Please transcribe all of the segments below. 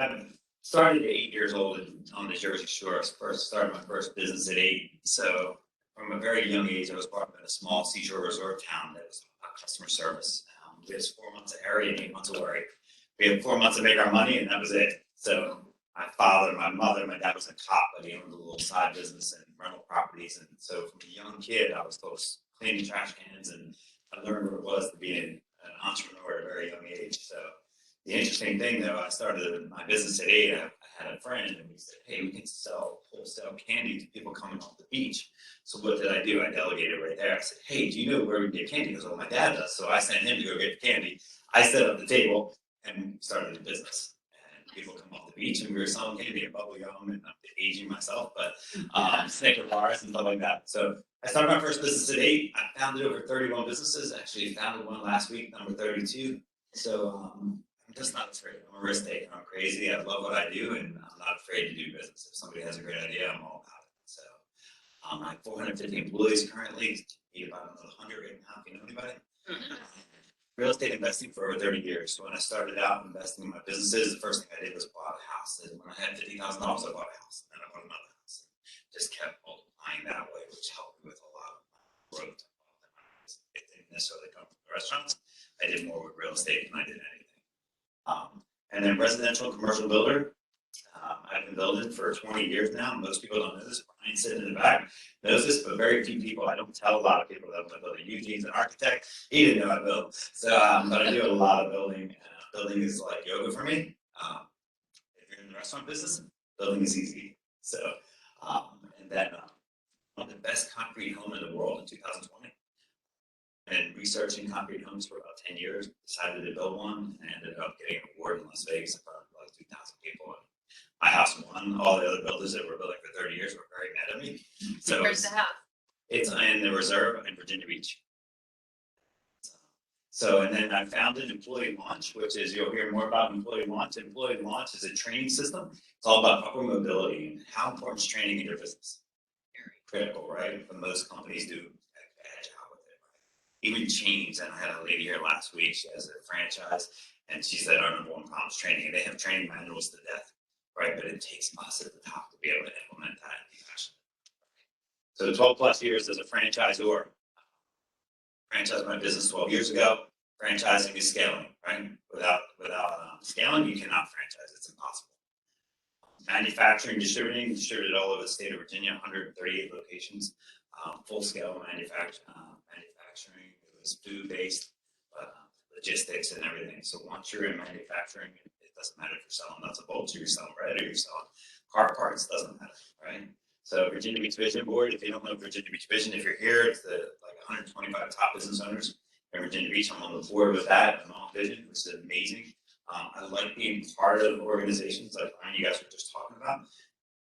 I started at 8 years old on the Jersey Shore. I first started my first business at 8. So from a very young age, I was brought up in a small seashore resort town that was about customer service. We had 4 months of area and 8 months of worry. We had 4 months to make our money, and that was it. So my father, my mother, my dad was a cop, but he owned a little side business and rental properties. And so from a young kid, I was close cleaning trash cans, and I learned what it was to be an entrepreneur at a very young age. So the interesting thing, though, I started my business at 8. I had a friend, and we said, hey, we can sell wholesale candy to people coming off the beach. So what did I do? I delegated right there. I said, hey, do you know where we get candy? He goes, well, my dad does. So I sent him to go get the candy. I set up the table and started the business. And people come off the beach, and we were selling candy and bubble gum, and I'm aging myself, but Snicker bars and stuff like that. So I started my first business at 8. I founded over 31 businesses. Actually founded one last week, number 32. So I'm just not afraid. I'm a risk taker. I'm crazy. I love what I do, and I'm not afraid to do business. If somebody has a great idea, I'm all about it. So I have 450 employees currently. Need about another 100 right now. If you know anybody. Real estate investing for over 30 years. So when I started out investing in my businesses, the first thing I did was bought a house. And when I had $50,000, I bought a house. And then I bought another house. Just kept multiplying that way, which helped me with a lot of growth. It didn't necessarily come from the restaurants. I did more with real estate than I did anything. And then residential and commercial builder. I've been building for 20 years now. Most people don't know this. Brian sitting in the back knows this, but very few people. I don't tell a lot of people that I'm building. Eugene's an architect. He didn't know I built. So, but I do a lot of building. Building is like yoga for me. If you're in the restaurant business, building is easy. So, and then one of the best concrete home in the world in 2020. And researching concrete homes for about 10 years, decided to build one, and ended up getting an award in Las Vegas in front of like 2,000 people. And my house won. All the other builders that were building for 30 years were very mad at me. So where's the house? It's in the Reserve in Virginia Beach. So, and then I founded Employee Launch, which is, you'll hear more about Employee Launch. Employee Launch is a training system. It's all about upward mobility and how important is training in your business. Very critical, right? But most companies do a bad job with it, right? Even chains, and I had a lady here last week, she has a franchise, and she said our number one problem is training, and they have training manuals to death, right? But it takes us at the top to be able to implement that and be passionate. So 12 plus years as a franchisor, franchised my business 12 years ago. Franchising is scaling, right? Without scaling, you cannot franchise. It's impossible. Manufacturing, distributed all over the state of Virginia, 138 locations, full scale manufacturing. It was food based, but logistics and everything. So once you're in manufacturing, it doesn't matter if you're selling nuts and bolts, or you're selling bread, or you're selling car parts. Doesn't matter, right? So Virginia Beach Vision Board. If you don't know Virginia Beach Vision, if you're here, it's the like 125 top business owners in Virginia Beach. I'm on the board with that. I'm on Vision, which is amazing. I like being part of organizations like Ryan, you guys were just talking about.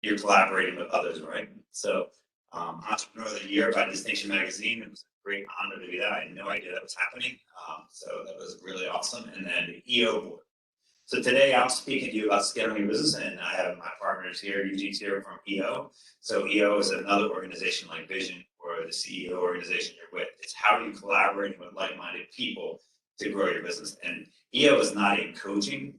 You're collaborating with others, right? So Entrepreneur of the Year by Distinction Magazine. It was a great honor to do that. I had no idea that was happening. So that was really awesome. And then the EO board. So today I'm speaking to you about scaling your business, and I have my partners here. Eugene's here from EO. So EO is another organization like Vision or the CEO organization you're with. It's how you collaborate with like-minded people to grow your business. And EO is not a coaching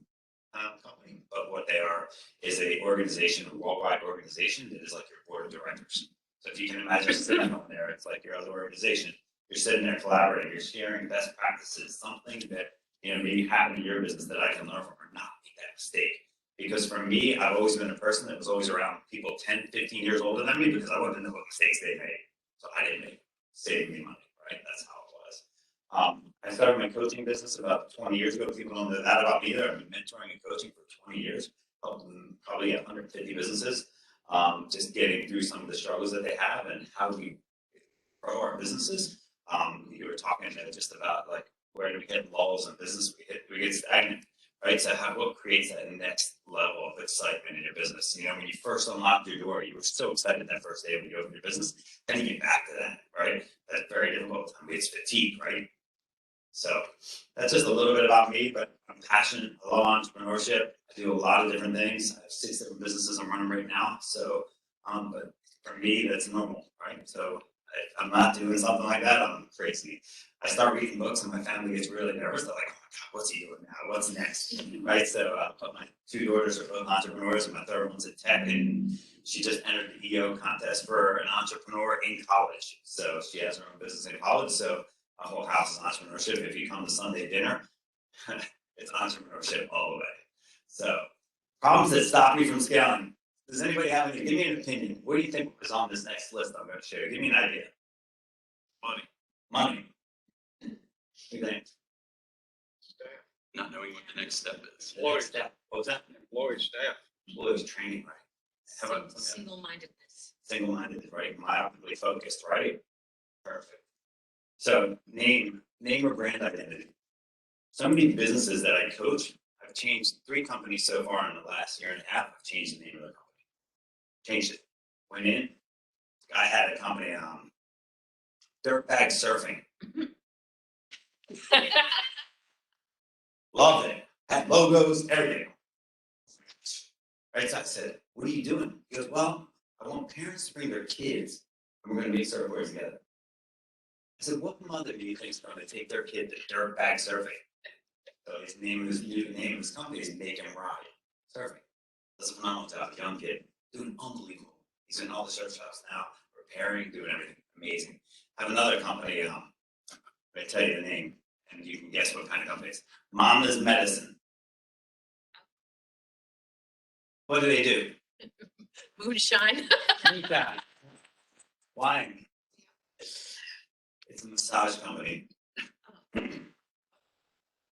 company, but what they are is a organization, a worldwide organization that is like your board of directors. So if you can imagine sitting on there, it's like your other organization. You're sitting there collaborating, you're sharing best practices, something that maybe happen in your business that I can learn from or not make that mistake. Because for me, I've always been a person that was always around people 10, 15 years older than me because I wanted to know what mistakes they made. So I didn't make it. Saved me money, right? That's how it was. I started my coaching business about 20 years ago. People don't know that about me either. I've been mentoring and coaching for 20 years, helping probably 150 businesses, just getting through some of the struggles that they have and how we grow our businesses. You were talking just about like, where do we hit lulls in business? We get stagnant, right? So what creates that next level of excitement in your business? When you first unlocked your door, you were so excited that first day when you opened your business. Then you get back to that, right? That's very difficult. I mean, it's fatigue, right? So that's just a little bit about me, but I'm passionate. I love entrepreneurship. I do a lot of different things. I have 6 different businesses I'm running right now. So, but for me, that's normal, right? So if I'm not doing something like that, I'm crazy. I start reading books and my family gets really nervous. They're like, oh my God, what's he doing now? What's next? Right? So my two daughters are both entrepreneurs and my third one's in tech, and she just entered the EO contest for an entrepreneur in college. So she has her own business in college. So our whole house is entrepreneurship. If you come to Sunday dinner, it's entrepreneurship all the way. So problems that stop you from scaling. Does anybody have any? Give me an opinion. What do you think is on this next list I'm going to show you? Give me an idea. Money. Money. What do you think? Staff. Not knowing what the next step is. Employee staff. What was that? Employee staff. Employees training, right? How about Single-mindedness. single-minded, right? Myopically focused, right? Perfect. So name or brand identity. So many businesses that I coach, I've changed 3 companies so far in the last year and a half. I've changed the name of the company. Changed it. Went in. I had a company, Dirtbag Surfing. Loved it. Had logos, everything. Right, so I said, what are you doing? He goes, well, I want parents to bring their kids, and we're going to make surfboards together. I said, what mother do you think is going to take their kid to Dirtbag Surfing? So his name of his company is Make Him Ride Surfing. That's a phenomenal job, young kid, doing unbelievable. He's in all the surf shops now, repairing, doing everything, amazing. I have another company, I tell you the name, and you can guess what kind of company it is. Mama's Medicine. What do? Moonshine. Wine. It's a massage company.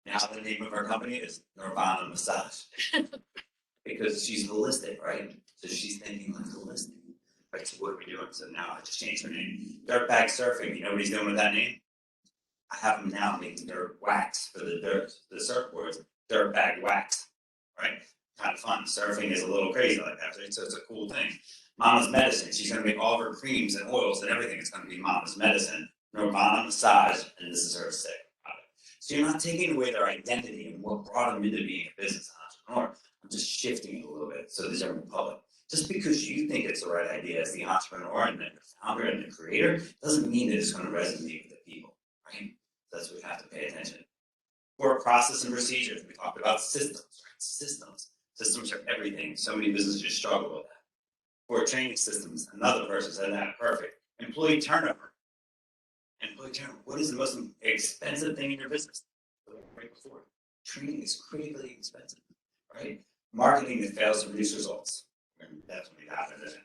Now the name of our company is Nirvana Massage. Because she's holistic, right? So she's thinking like holistic. Right, so what are we doing? So now I just changed her name. Dirtbag Surfing. You know what he's doing with that name? I have him now making dirt wax for the surfboards. Dirtbag wax. Right? Kind of fun. Surfing is a little crazy like that, right? So it's a cool thing. Mama's Medicine. She's going to make all of her creams and oils and everything. It's going to be Mama's Medicine. Nirvana Massage, and this is her sick product. So you're not taking away their identity and what brought them into being a business entrepreneur. I'm just shifting it a little bit so the general public. Just because you think it's the right idea as the entrepreneur and the founder and the creator doesn't mean that it's going to resonate with the people, right? That's what we have to pay attention. For process and procedures, we talked about systems, right? Systems are everything. So many businesses struggle with that. For training systems, another person said that, perfect. Employee turnover. What is the most expensive thing in your business? Right before. Training is critically expensive, right? Marketing that fails to produce results. And that's when it happens.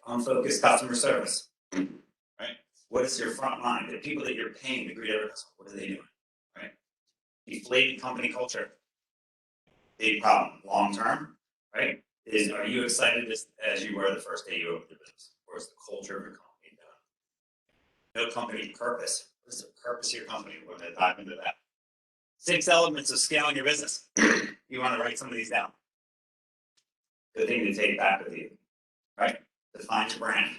Unfocused customer service, right? What is your front line? The people that you're paying to greet every customer, what are they doing, right? Deflated company culture. Big problem. Long term, right? Are you excited as you were the first day you opened your business? Or is the culture of your company done? No company purpose. What is the purpose of your company? We're going to dive into that. 6 elements of scaling your business. You want to write some of these down. Good thing to take back with you, right? Define your brand.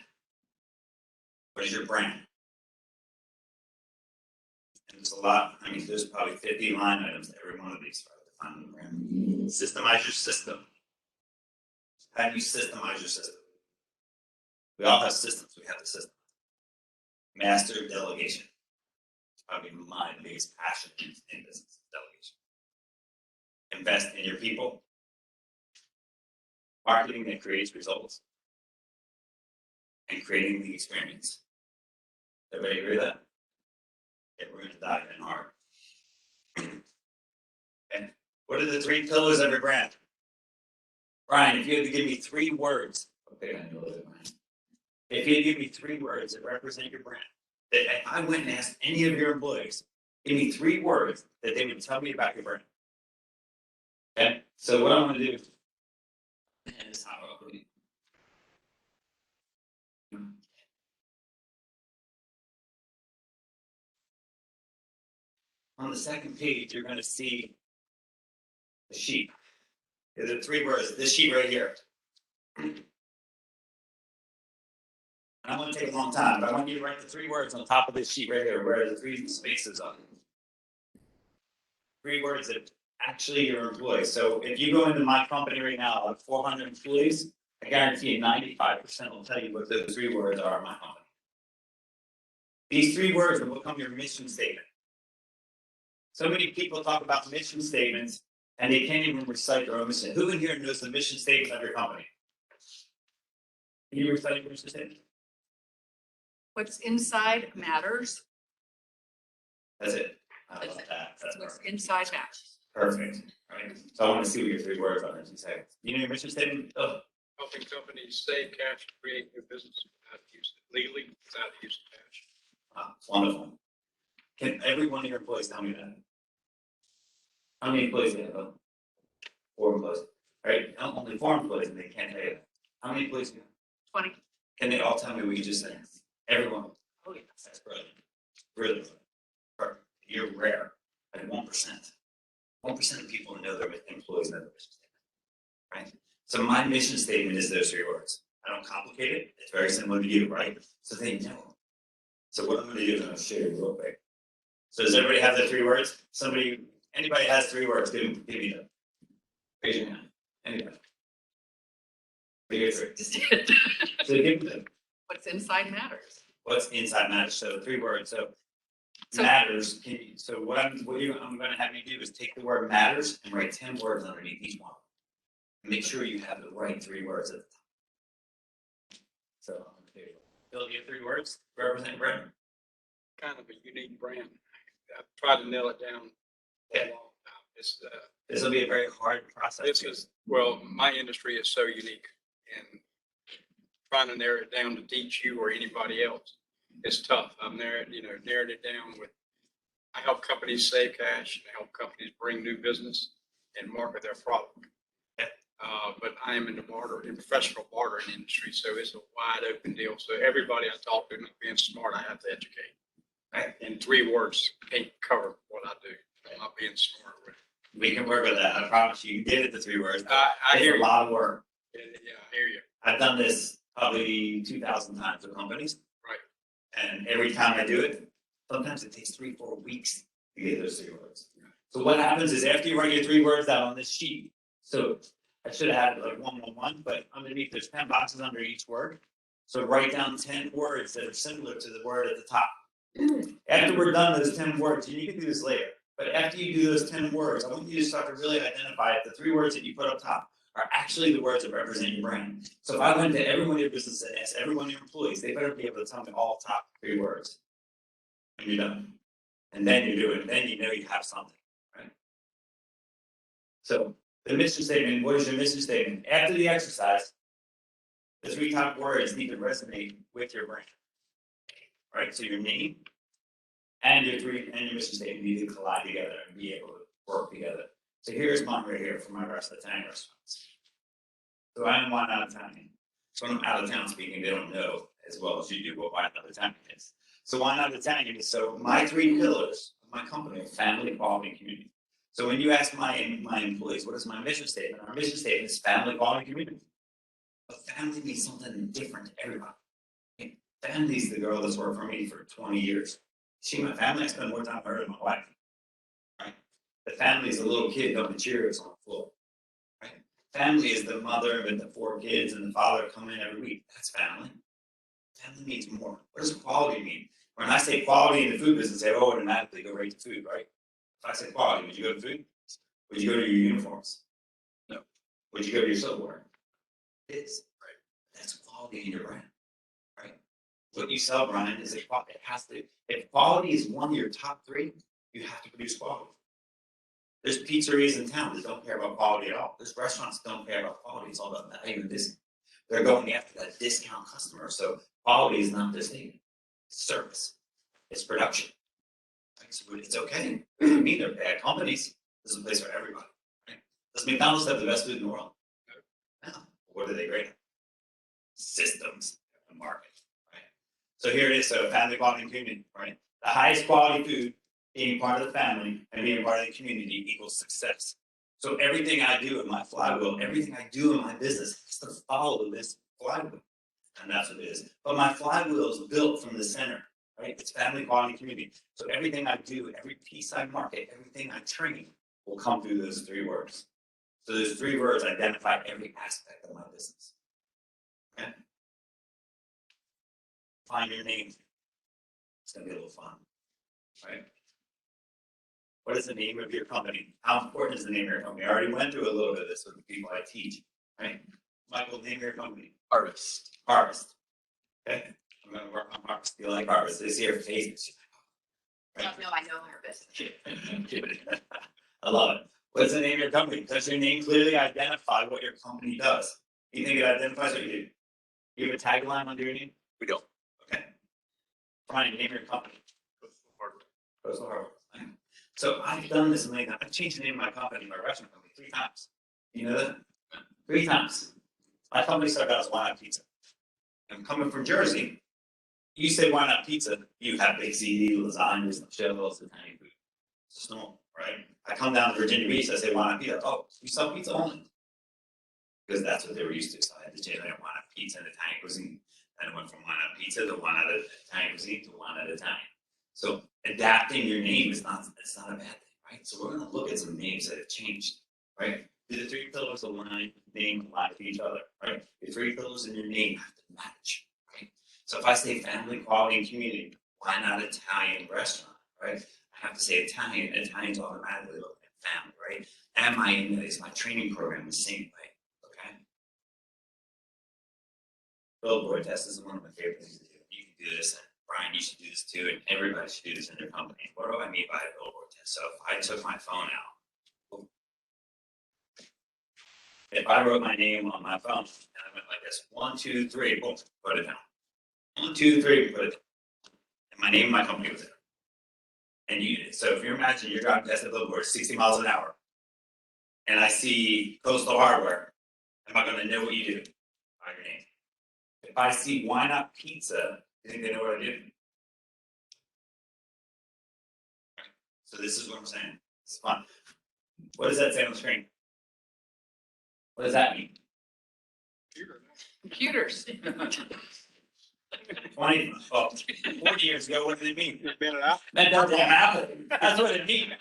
What is your brand? And there's a lot. I mean, there's probably 50 line items to every one of these. Define your brand. Systemize your system. How do you systemize your system? We all have systems. We have the system. Master delegation. It's probably my biggest passion in business, delegation. Invest in your people. Marketing that creates results. And creating the experience. Everybody agree with that? Okay, we're going to dive in hard. And what are the 3 pillars of your brand? Brian, if you had to give me 3 words, okay, I know that, Brian. If you had to give me 3 words that represent your brand, that if I went and asked any of your employees, give me 3 words that they would tell me about your brand. Okay, so what I'm going to do is how on the second page, you're going to see the sheet. There's the 3 words, this sheet right here. And I'm going to take a long time, but I want you to write the 3 words on top of this sheet right here, where the 3 spaces are. 3 words that actually your employees. So if you go into my company right now, I have 400 employees, I guarantee you 95% will tell you what those 3 words are in my company. These 3 words will become your mission statement. So many people talk about mission statements and they can't even recite their own mission. Who in here knows the mission statement of your company? Can you recite your mission statement? What's inside matters. That's it. I love that. That's What's perfect. inside matters. Perfect. Right. So I want to see what your 3 words are in 2 seconds. You know your mission statement? Oh, Helping companies save cash to create new business without use legally without the use of cash. wow, wonderful. Can every one of your employees tell me that? How many employees do you have? 4 employees. Right? Only 4 employees and they can't tell you that. How many employees do you have? 20. Can they all tell me what you just said? Everyone. Oh, yes. That's brilliant. Really. Perfect. You're rare. Like 1%. 1% of people know their employees know their mission statement. Right? So my mission statement is those 3 words. I don't complicate it. It's very similar to you, right? So they know. So what I'm going to do is I'm going to share you real quick. So does everybody have the 3 words? Anybody has 3 words? Give me them. Raise your hand. Anybody? Figure 3. So give me them. What's inside matters. What's inside matters? So 3 words. So matters. What I'm going to have you do is take the word matters and write 10 words underneath each one. Make sure you have the right 3 words at the top. So Bill, you have 3 words. Represent brand. Kind of a unique brand. I've tried to nail it down for a long time. This will be a very hard process. My industry is so unique, and trying to narrow it down to teach you or anybody else is tough. I've narrowed it down with. I help companies save cash. I help companies bring new business and market their product. But I am in the professional bartering industry, so it's a wide open deal. So everybody I talk to, not being smart, I have to educate. Right? And 3 words can't cover what I do. I'm not being smart with it. We can work with that. I promise you. You did it the 3 words. I hear It's a you. lot of work. Yeah, I hear you. I've done this probably 2,000 times with companies. Right. And every time I do it, sometimes it takes 3-4 weeks to get those 3 words. So what happens is after you write your 3 words down on this sheet, so I should have had it like 111, but underneath there's 10 boxes under each word. So write down 10 words that are similar to the word at the top. After we're done those 10 words, and you can do this later, but after you do those 10 words, I want you to start to really identify if the 3 words that you put up top are actually the words that represent your brand. So if I went to every one of your businesses and asked every one of your employees, they better be able to tell me all top 3 words. And you're done. And then you do it, and then you know you have something, right? So the mission statement, what is your mission statement? After the exercise, the 3 top words need to resonate with your brand. Right? So your name and your mission statement need to collide together and be able to work together. So here's mine right here for my rest of the town restaurants. So I'm one out of town. So when I'm out of town speaking, they don't know as well as you do what wine out of town is. So wine out of town is so my 3 pillars of my company are family, quality, and community. So when you ask my employees, what is my mission statement? Our mission statement is family, quality, community. But family means something different to everybody. Family is the girl that's worked for me for 20 years. She, my family, I spend more time with her than my wife. Right? The family is the little kid dumping Cheerios on the floor. Right? Family is the mother with the 4 kids and the father coming in every week. That's family. Family means more. What does quality mean? When I say quality in the food business, they automatically go right to food, right? If I say quality, would you go to food? Would you go to your uniforms? No. Would you go to your silverware? It is. Right. That's quality in your brand. Right? What you sell, Brian, is it has to. If quality is one of your top 3, you have to produce quality. There's pizzerias in town that don't care about quality at all. There's restaurants that don't care about quality. It's all about value and discount. They're going after that discount customer. So quality is not this thing. It's service. It's production. Right? So it's okay. It doesn't mean they're bad companies. This is a place for everybody. Right? Does McDonald's have the best food in the world? No. What are they great at? Systems and market. Right? So here it is. So family, quality, and community. Right? The highest quality food, being part of the family and being part of the community equals success. So everything I do in my flywheel, everything I do in my business has to follow this flywheel. And that's what it is. But my flywheel is built from the center, right? It's family, quality, community. So everything I do, every piece I market, everything I train will come through those 3 words. So those 3 words identify every aspect of my business. Okay? Find your name. gonna be a little fun, right? What is the name of your company? How important is the name of your company? I already went through a little bit of this with the people I teach, right? Michael, name of your company. Harvest. Harvest. Okay, I'm gonna work on Harvest. You like Harvest? They see your face. No, I know Harvest. I love it. What's the name of your company? Does your name clearly identify what your company does? You think it identifies what you do? You have a tagline under your name? We don't. Okay. Brian, name your company. Coastal Harbor. So I've done this many times. I've changed the name of my company, my restaurant company, 3 times. You know that? 3 times. My company started out as Why Not Pizza. I'm coming from Jersey. You say Why Not Pizza, you have big CD, lasagnas, shells, Italian food. It's just normal, right? I come down to Virginia Beach, I say Why Not Pizza. Oh, you sell pizza only. Because that's what they were used to. So I had to change it. Why Not Pizza and Italian cuisine. Then it went from Why Not Pizza to Why Not Italian cuisine to Why Not Italian. So adapting your name is it's not a bad thing, right? So we're gonna look at some names that have changed, right? Do the 3 pillars of name lie to each other, right? The 3 pillars in your name have to match, right? So if I say family, quality, and community, why not Italian restaurant, right? I have to say Italian. Italian's automatically looking at family, right? Am I in this? My training program the same way, okay? Billboard Test is one of my favorite things to do. You can do this, and Brian, you should do this too, and everybody should do this in their company. What do I mean by a Billboard Test? So if I took my phone out, if I wrote my name on my phone and I went like this, 1, 2, 3, boom, put it down. 1, 2, 3, put it down. And my name and my company was there. And so if you imagine you're driving past the billboard 60 miles an hour, and I see Coastal Hardware, am I going to know what you do by your name? If I see Why Not Pizza, you think they know what I do? So this is what I'm saying. It's fun. What does that say on the screen? What does that mean? Computers. 40 years ago, what did it mean? It's been an hour. That doesn't happen. That's what it means.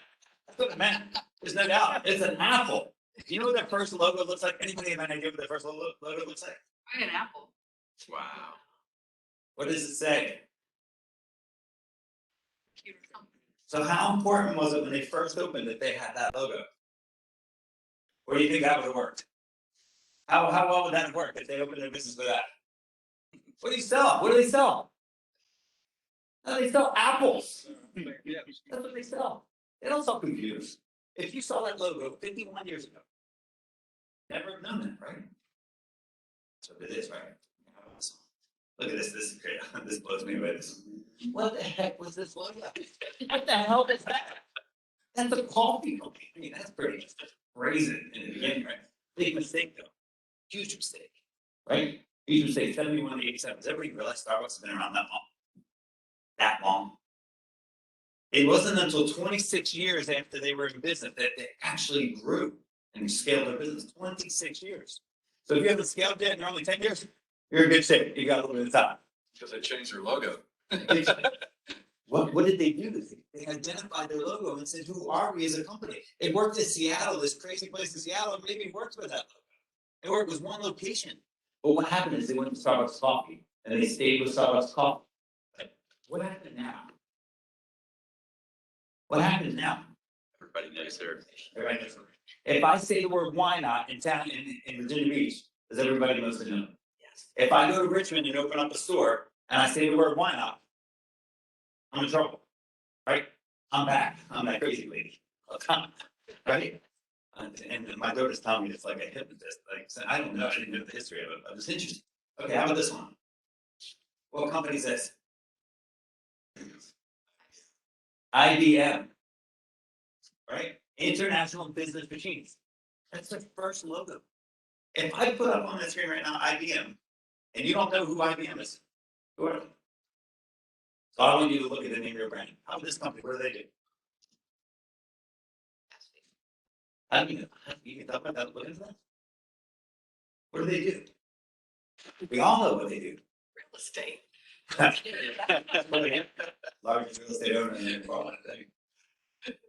That's what it meant. There's no doubt. It's an apple. Do you know what their first logo looks like? Anybody have an idea what their first logo looks like? An apple. Wow. What does it say? Computer company. So how important was it when they first opened that they had that logo? Or do you think that would have worked? How well would that have worked if they opened their business with that? What do you sell? What do they sell? No, they sell apples. That's what they sell. They don't sell computers. If you saw that logo 51 years ago, never have known that, right? That's what it is, right? Look at this. This is great. This blows me away. What the heck was this logo? What the hell is that? That's a coffee company. I mean, that's pretty brazen in the beginning, right? Big mistake, though. Huge mistake, right? Huge mistake. 71 to 87. Does everybody realize Starbucks has been around that long? That long? It wasn't until 26 years after they were in business that they actually grew and scaled their business. 26 years. So if you haven't scaled yet in only 10 years, you're in good shape. You got a little bit of time. Because they changed their logo. What did they do? They identified their logo and said, who are we as a company? It worked in Seattle, this crazy place in Seattle, and maybe it worked with that logo. It worked with one location. But what happened is they went to Starbucks coffee and they stayed with Starbucks coffee. What happened now? What happens now? Everybody knows their. Everybody knows. If I say the word why not in town in Virginia Beach, does everybody know the know? Yes. If I go to Richmond and open up a store and I say the word why not, I'm in trouble. Right? I'm back. I'm that crazy lady. Right? And my daughter's telling me it's like a hypnotist. Like, so I don't know. I didn't know the history of it. But it's interesting. Okay, how about this one? What company is this? IBM. Right? International Business Machines. That's the first logo. If I put up on the screen right now IBM, and you don't know who IBM is, who are they? So I want you to look at the name of your brand. How about this company? What do they do? How do you can talk about that? Look at that. What do they do? We all know what they do. Real estate. Largest real estate owner in the world.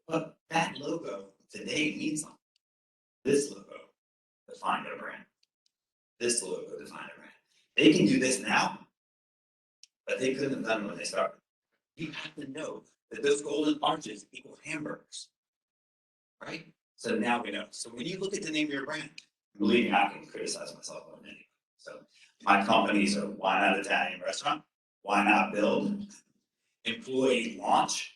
But that logo today means something. This logo defined their brand. This logo defined their brand. They can do this now, but they couldn't have done it when they started. You have to know that those golden arches equal hamburgers. Right? So now we know. So when you look at the name of your brand, believe me, I can criticize myself on anything. So my companies are Why Not Italian Restaurant, Why Not Build, Employee Launch,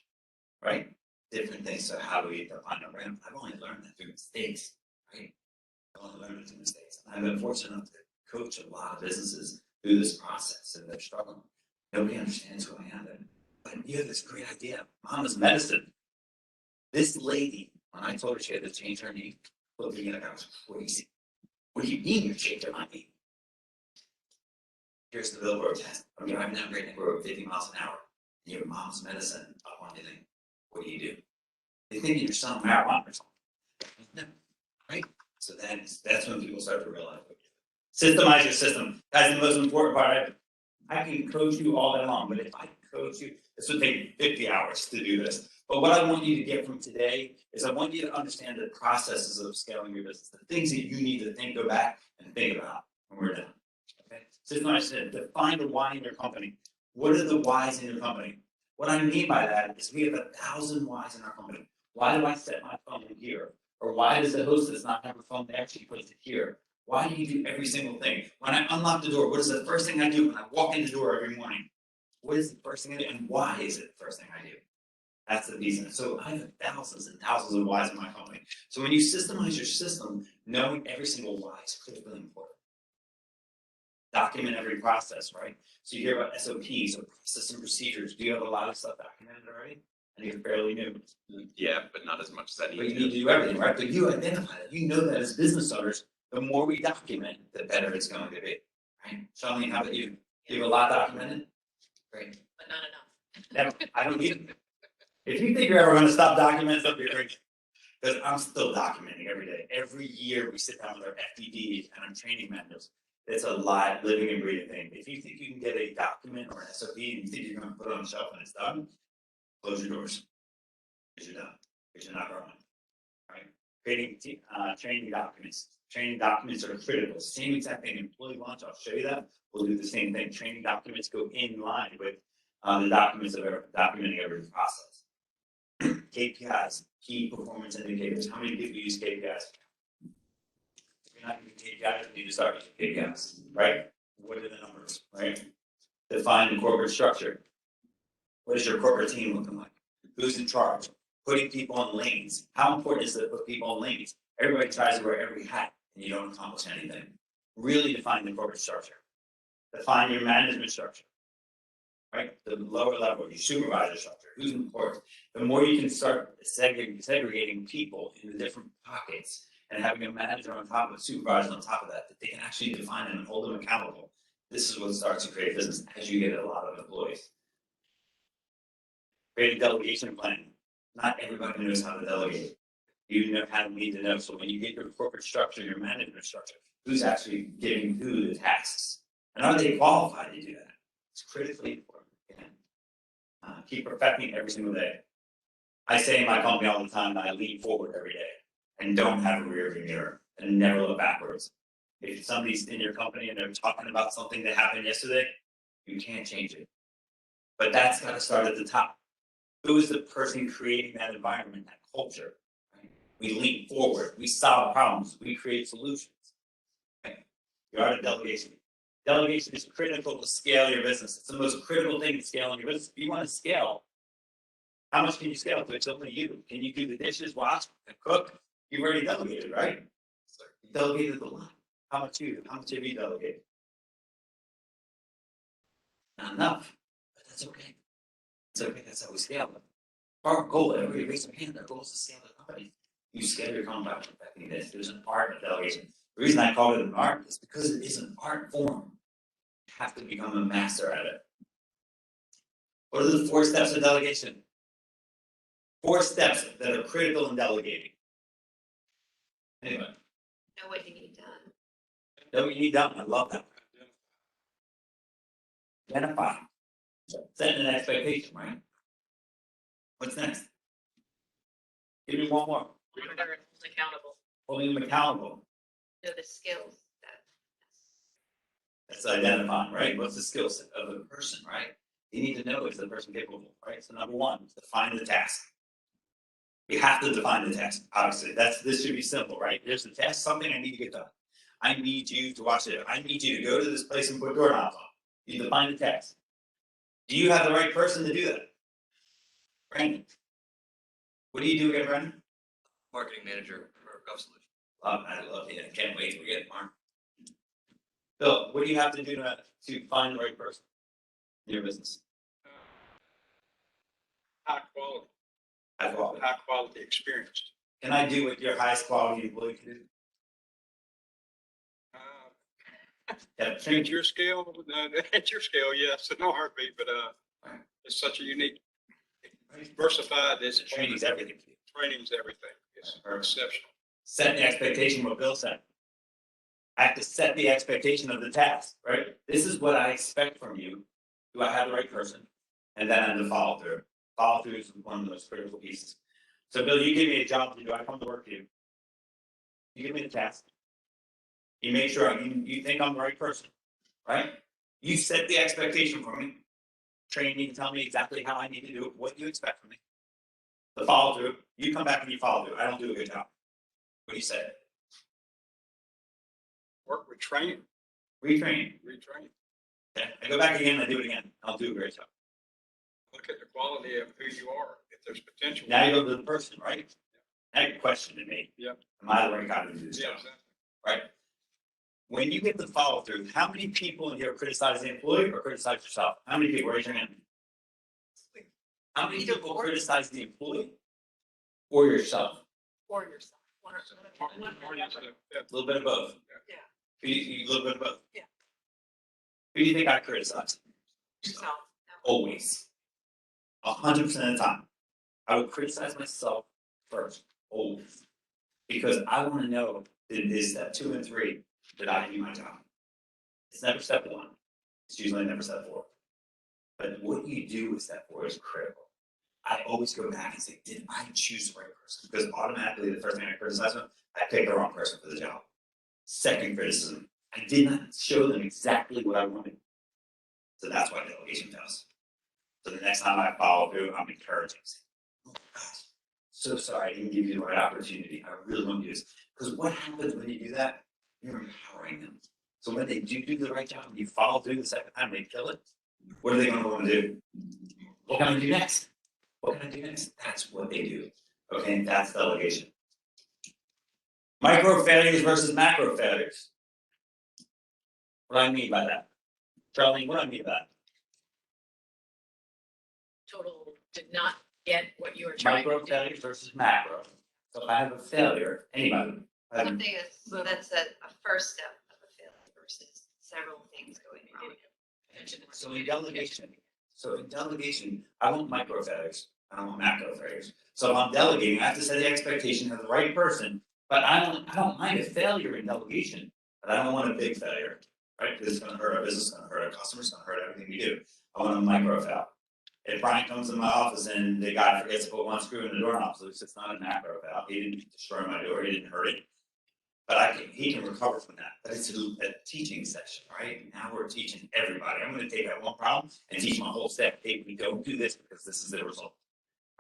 right? Different things. So how do we define a brand? I've only learned that through mistakes, right? I've only learned it through mistakes. I've been fortunate enough to coach a lot of businesses through this process, and they're struggling. Nobody understands who I am. But you have this great idea. Mama's medicine. This lady, when I told her she had to change her name, looked at me like I was crazy. What do you mean you're changing my name? Here's the Billboard Test. I'm driving down Great Neck Road 50 miles an hour. And you have Mom's medicine up on your thing. What do? They think you're selling marijuana or something. No. Right? So that's when people start to realize what you're doing. Systemize your system. That's the most important part. I can coach you all day long, but if I coach you, this would take 50 hours to do this. But what I want you to get from today is I want you to understand the processes of scaling your business, the things that you need to go back and think about when we're done. Okay? Systemize it. Define the why in your company. What are the whys in your company? What I mean by that is we have 1,000 whys in our company. Why do I set my phone here? Or why does the hostess not have her phone there? She puts it here. Why do you do every single thing? When I unlock the door, what is the first thing I do when I walk in the door every morning? What is the first thing I do? And why is it the first thing I do? That's the reason. So I have thousands and thousands of whys in my company. So when you systemize your system, knowing every single why is critically important. Document every process, right? So you hear about SOPs, or process and procedures. Do you have a lot of stuff documented already? And you're fairly new. Yeah, but not as much as I But you need need to. to do everything, right? But you identify that. You know that as business owners, the more we document, the better it's going to be. Right? Charlene, how about you? You have a lot documented? Great. But not enough. Never, I don't need. If you think you're ever going to stop documenting stuff, you're crazy. Because I'm still documenting every day. Every year we sit down with our FDDs and our training manuals. It's a live, living and breathing thing. If you think you can get a document or an SOP and you think you're going to put it on the shelf and it's done, close your doors. Because you're done. Because you're not growing. Right? Creating training documents. Training documents are critical. Same exact thing. Employee launch, I'll show you that. We'll do the same thing. Training documents go in line with the documents that are documenting every process. KPIs, key performance indicators. How many people use KPIs? If you're not using KPIs, you need to start using KPIs, right? What are the numbers, right? Define the corporate structure. What is your corporate team looking like? Who's in charge? Putting people in lanes. How important is it to put people in lanes? Everybody tries to wear every hat and you don't accomplish anything. Really define the corporate structure. Define your management structure. Right? The lower level, your supervisor structure, who's important. The more you can start segregating people into different pockets and having a manager on top of a supervisor on top of that, that they can actually define them and hold them accountable. This is what starts to create business as you get a lot of employees. Create a delegation plan. Not everybody knows how to delegate. You need to know. So when you get your corporate structure, your management structure, who's actually giving who the tasks? And are they qualified to do that? It's critically important. Keep perfecting every single day. I say in my company all the time that I lean forward every day and don't have a rear view mirror and never look backwards. If somebody's in your company and they're talking about something that happened yesterday, you can't change it. But that's got to start at the top. Who is the person creating that environment, that culture? Right? We lean forward. We solve problems. We create solutions. Right? The art of delegation. Delegation is critical to scale your business. It's the most critical thing to scaling your business. If you want to scale, how much can you scale to? It's only you. Can you do the dishes, wash, and cook? You've already delegated, right? You delegated a lot. How much have you delegated? Not enough. But that's okay. It's okay. That's how we scale it. Our goal, everybody raise their hand, our goal is to scale the company. You scale your company by perfecting this. There's an art of delegation. The reason I call it an art is because it is an art form. You have to become a master at it. What are the 4 steps of delegation? 4 steps that are critical in delegating. Anyway. Know what you need done. Know what you need done. I love that. Identify. Setting an expectation, right? What's next? Give me one more. Monitor and hold accountable. Holding them accountable. Know the skills that. That's identifying, right? What's the skill set of the person, right? You need to know, is the person capable, right? So number one, define the task. You have to define the task, obviously. This should be simple, right? There's a task, something I need to get done. I need you to watch it. I need you to go to this place and put doorknobs on. You define the task. Do you have the right person to do that? Brandon. What do you do again, Brandon? Marketing manager for Gulf Solutions. I love it. I can't wait till we get it tomorrow. Bill, what do you have to do to find the right person in your business? High quality, High quality. high quality experience. Can I do what your highest quality employee can do? Yeah, At your scale, at your scale, yes, in a heartbeat, but it's such a unique, diversified. This training's everything. training's everything. It's exceptional. Set the expectation what Bill said. I have to set the expectation of the task, right? This is what I expect from you. Do I have the right person? And then the follow through. Follow through is one of those critical pieces. So Bill, you give me a job to do. I come to work for you. You give me the task. You make sure you think I'm the right person, right? You set the expectation for me. Train me, tell me exactly how I need to do it, what you expect from me. The follow through, you come back and you follow through. I don't do a good job. What do you say? Work with training, Retrain. retrain. Okay. I go back again and I do it again. I'll do a great job. Look at the quality of who you are. If there's potential. Now you go to the person, right? Now you're questioning me. Yep. Am I the right guy to do this Yeah, job? exactly. Right? When you get the follow through, how many people in here criticize the employee or criticize yourself? How many people? Raise your hand. How many people criticize the employee or yourself? Or yourself. A little bit of both. Yeah. A little bit of both. Yeah. Who do you think I criticize? Yourself. Always. 100% of the time. I would criticize myself first, always. Because I want to know that it is step 2 and 3 that I do my job. It's never step 1. It's usually never step 4. But what you do with step 4 is critical. I always go back and say, did I choose the right person? Because automatically the first thing I criticize them, I picked the wrong person for the job. Second criticism, I did not show them exactly what I wanted. So that's why delegation does. So the next time I follow through, I'm encouraging. Oh gosh, so sorry I didn't give you the right opportunity. I really want to do this. Because what happens when you do that? You're empowering them. So when they do the right job, and you follow through the second time, they kill it. What are they going to want to do? What can I do next? What can I do next? That's what they do. Okay, that's delegation. Micro failures versus macro failures. What do I mean by that? Charlene, what do I mean by that? Total did not get what you were trying to Micro do. failures versus macro. So if I have a failure, anybody. Something is, that's a first step of a failure versus several things going wrong. So in delegation, I want micro failures. I don't want macro failures. So if I'm delegating, I have to set the expectation of the right person. But I don't mind a failure in delegation, but I don't want a big failure, right? Because it's going to hurt our business, it's going to hurt our customers, it's going to hurt everything we do. I want a micro fail. If Brian comes in my office and the guy forgets to put one screw in the doorknob, so it's not a macro fail. He didn't destroy my door, he didn't hurt it. But he can recover from that. But it's a teaching session, right? Now we're teaching everybody. I'm going to take that one problem and teach my whole staff. Hey, we don't do this because this is the result,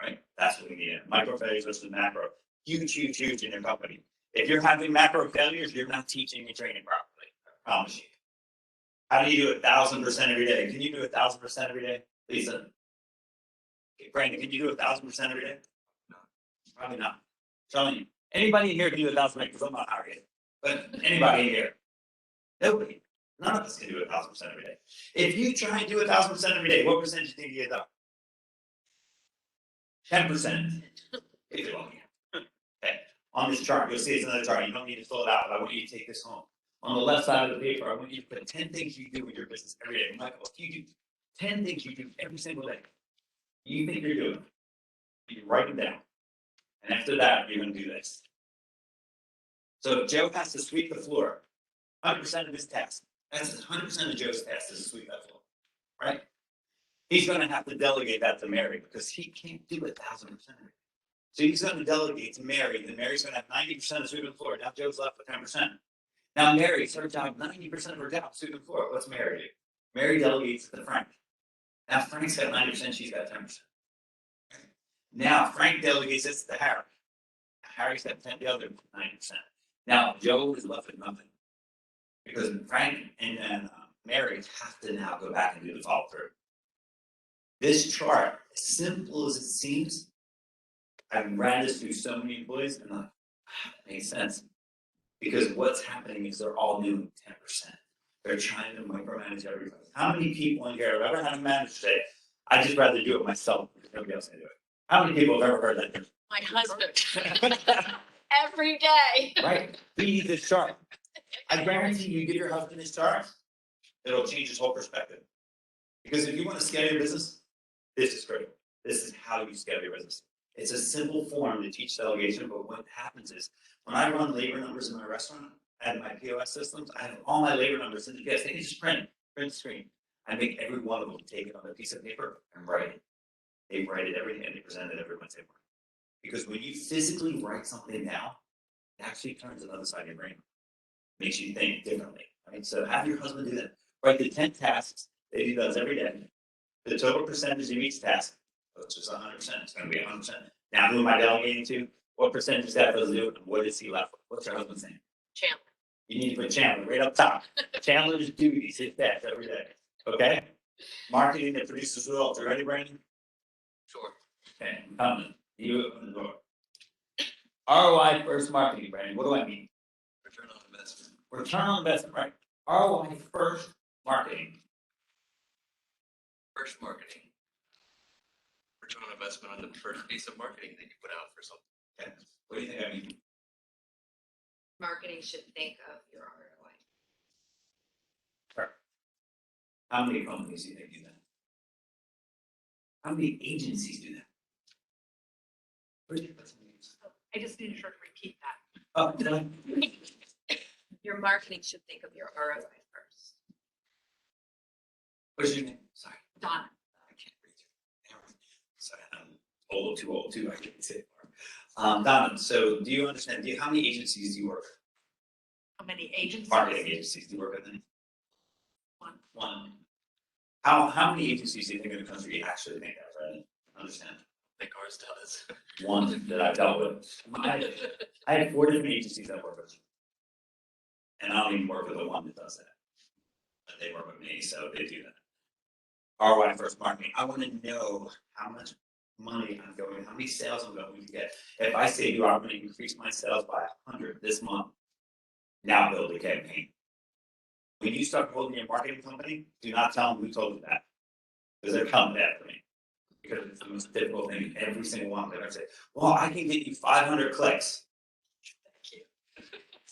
right? That's what we need. Micro failures versus macro. Huge in your company. If you're having macro failures, you're not teaching and training properly. I promise you. How do you do 1,000% every day? Can you do 1,000% every day, Lisa? Okay, Brandon, can you do 1,000% every day? No, probably not. Telling you. Anybody in here can do 1,000% because I'm not hired. But anybody in here? Nobody. None of us can do 1,000% every day. If you try and do 1,000% every day, what percentage do you think you get done? 10%. If you're lucky. Okay. On this chart, you'll see it's another chart. You don't need to fill it out, but I want you to take this home. On the left side of the paper, I want you to put 10 things you do in your business every day. Michael, if you do 10 things you do every single day, you think you're doing, you write them down. And after that, you're going to do this. So if Joe has to sweep the floor, 100% of his task, that's 100% of Joe's task is to sweep that floor, right? He's going to have to delegate that to Mary because he can't do 1,000%. So he's going to delegate to Mary, and Mary's going to have 90% of sweeping the floor. Now Joe's left with 10%. Now Mary's her job, 90% of her job, sweeping the floor. What's Mary do? Mary delegates to Frank. Now Frank's got 90%, she's got 10%. Now Frank delegates this to Harry. Harry's got the other 90%. Now Joe is left with nothing. Because Frank and Mary have to now go back and do the follow through. This chart, as simple as it seems, I've ran this through so many employees and it makes sense. Because what's happening is they're all doing 10%. They're trying to micromanage everybody. How many people in here have ever had a manager say, I'd just rather do it myself because nobody else can do it? How many people have ever heard that? My husband. Every day. Right? We need this chart. I guarantee you give your husband this chart, it'll change his whole perspective. Because if you want to scale your business, this is critical. This is how you scale your business. It's a simple form to teach delegation, but what happens is when I run labor numbers in my restaurant, I have my POS systems, I have all my labor numbers in the PS. They can just print screen. I make every one of them take it on a piece of paper and write it. They write it every day and they present it every Wednesday morning. Because when you physically write something down, it actually turns another side of your brain. Makes you think differently. Right? So have your husband do that. Write the 10 tasks that he does every day. The total percentage of each task, which is 100%. It's going to be 100%. Now, who am I delegating to? What percentage that does do? And what is he left with? What's your husband saying? Chandler. You need to put Chandler right up top. Chandler's duties, hit that every day. Okay? Marketing that produces results. You ready, Brandon? Sure. Okay, I'm coming. You open the door. ROI first marketing, Brandon. What do I mean? Return on investment. Return on investment, right? ROI first marketing. First marketing. Return on investment on the first piece of marketing that you put out for something. Okay. What do you think I mean? Marketing should think of your ROI. Sure. How many companies do you think do that? How many agencies do that? Where's your names? I just needed her to repeat that. Oh, did I? Your marketing should think of your ROI first. What's your name? Sorry. Donna. I can't read you. Sorry, I'm too old, I can't say it. Donna, so do you understand, how many agencies do you work with? How many agencies? Marketing agencies, do you work with any? One. One. How many agencies do you think in the country actually make that, right? Understand? I think ours does. One that I've dealt with. I had 4 different agencies that work with. And I don't even work with the one that does that. But they work with me, so they do that. ROI first marketing. I want to know how much money I'm going, how many sales I'm going to get. If I say to you, I'm going to increase my sales by 100 this month, now build a campaign. When you start building your marketing company, do not tell them who told you that. Because they're coming after me. Because it's the most difficult thing. Every single one of them, I say, well, I can get you 500 clicks. Thank you.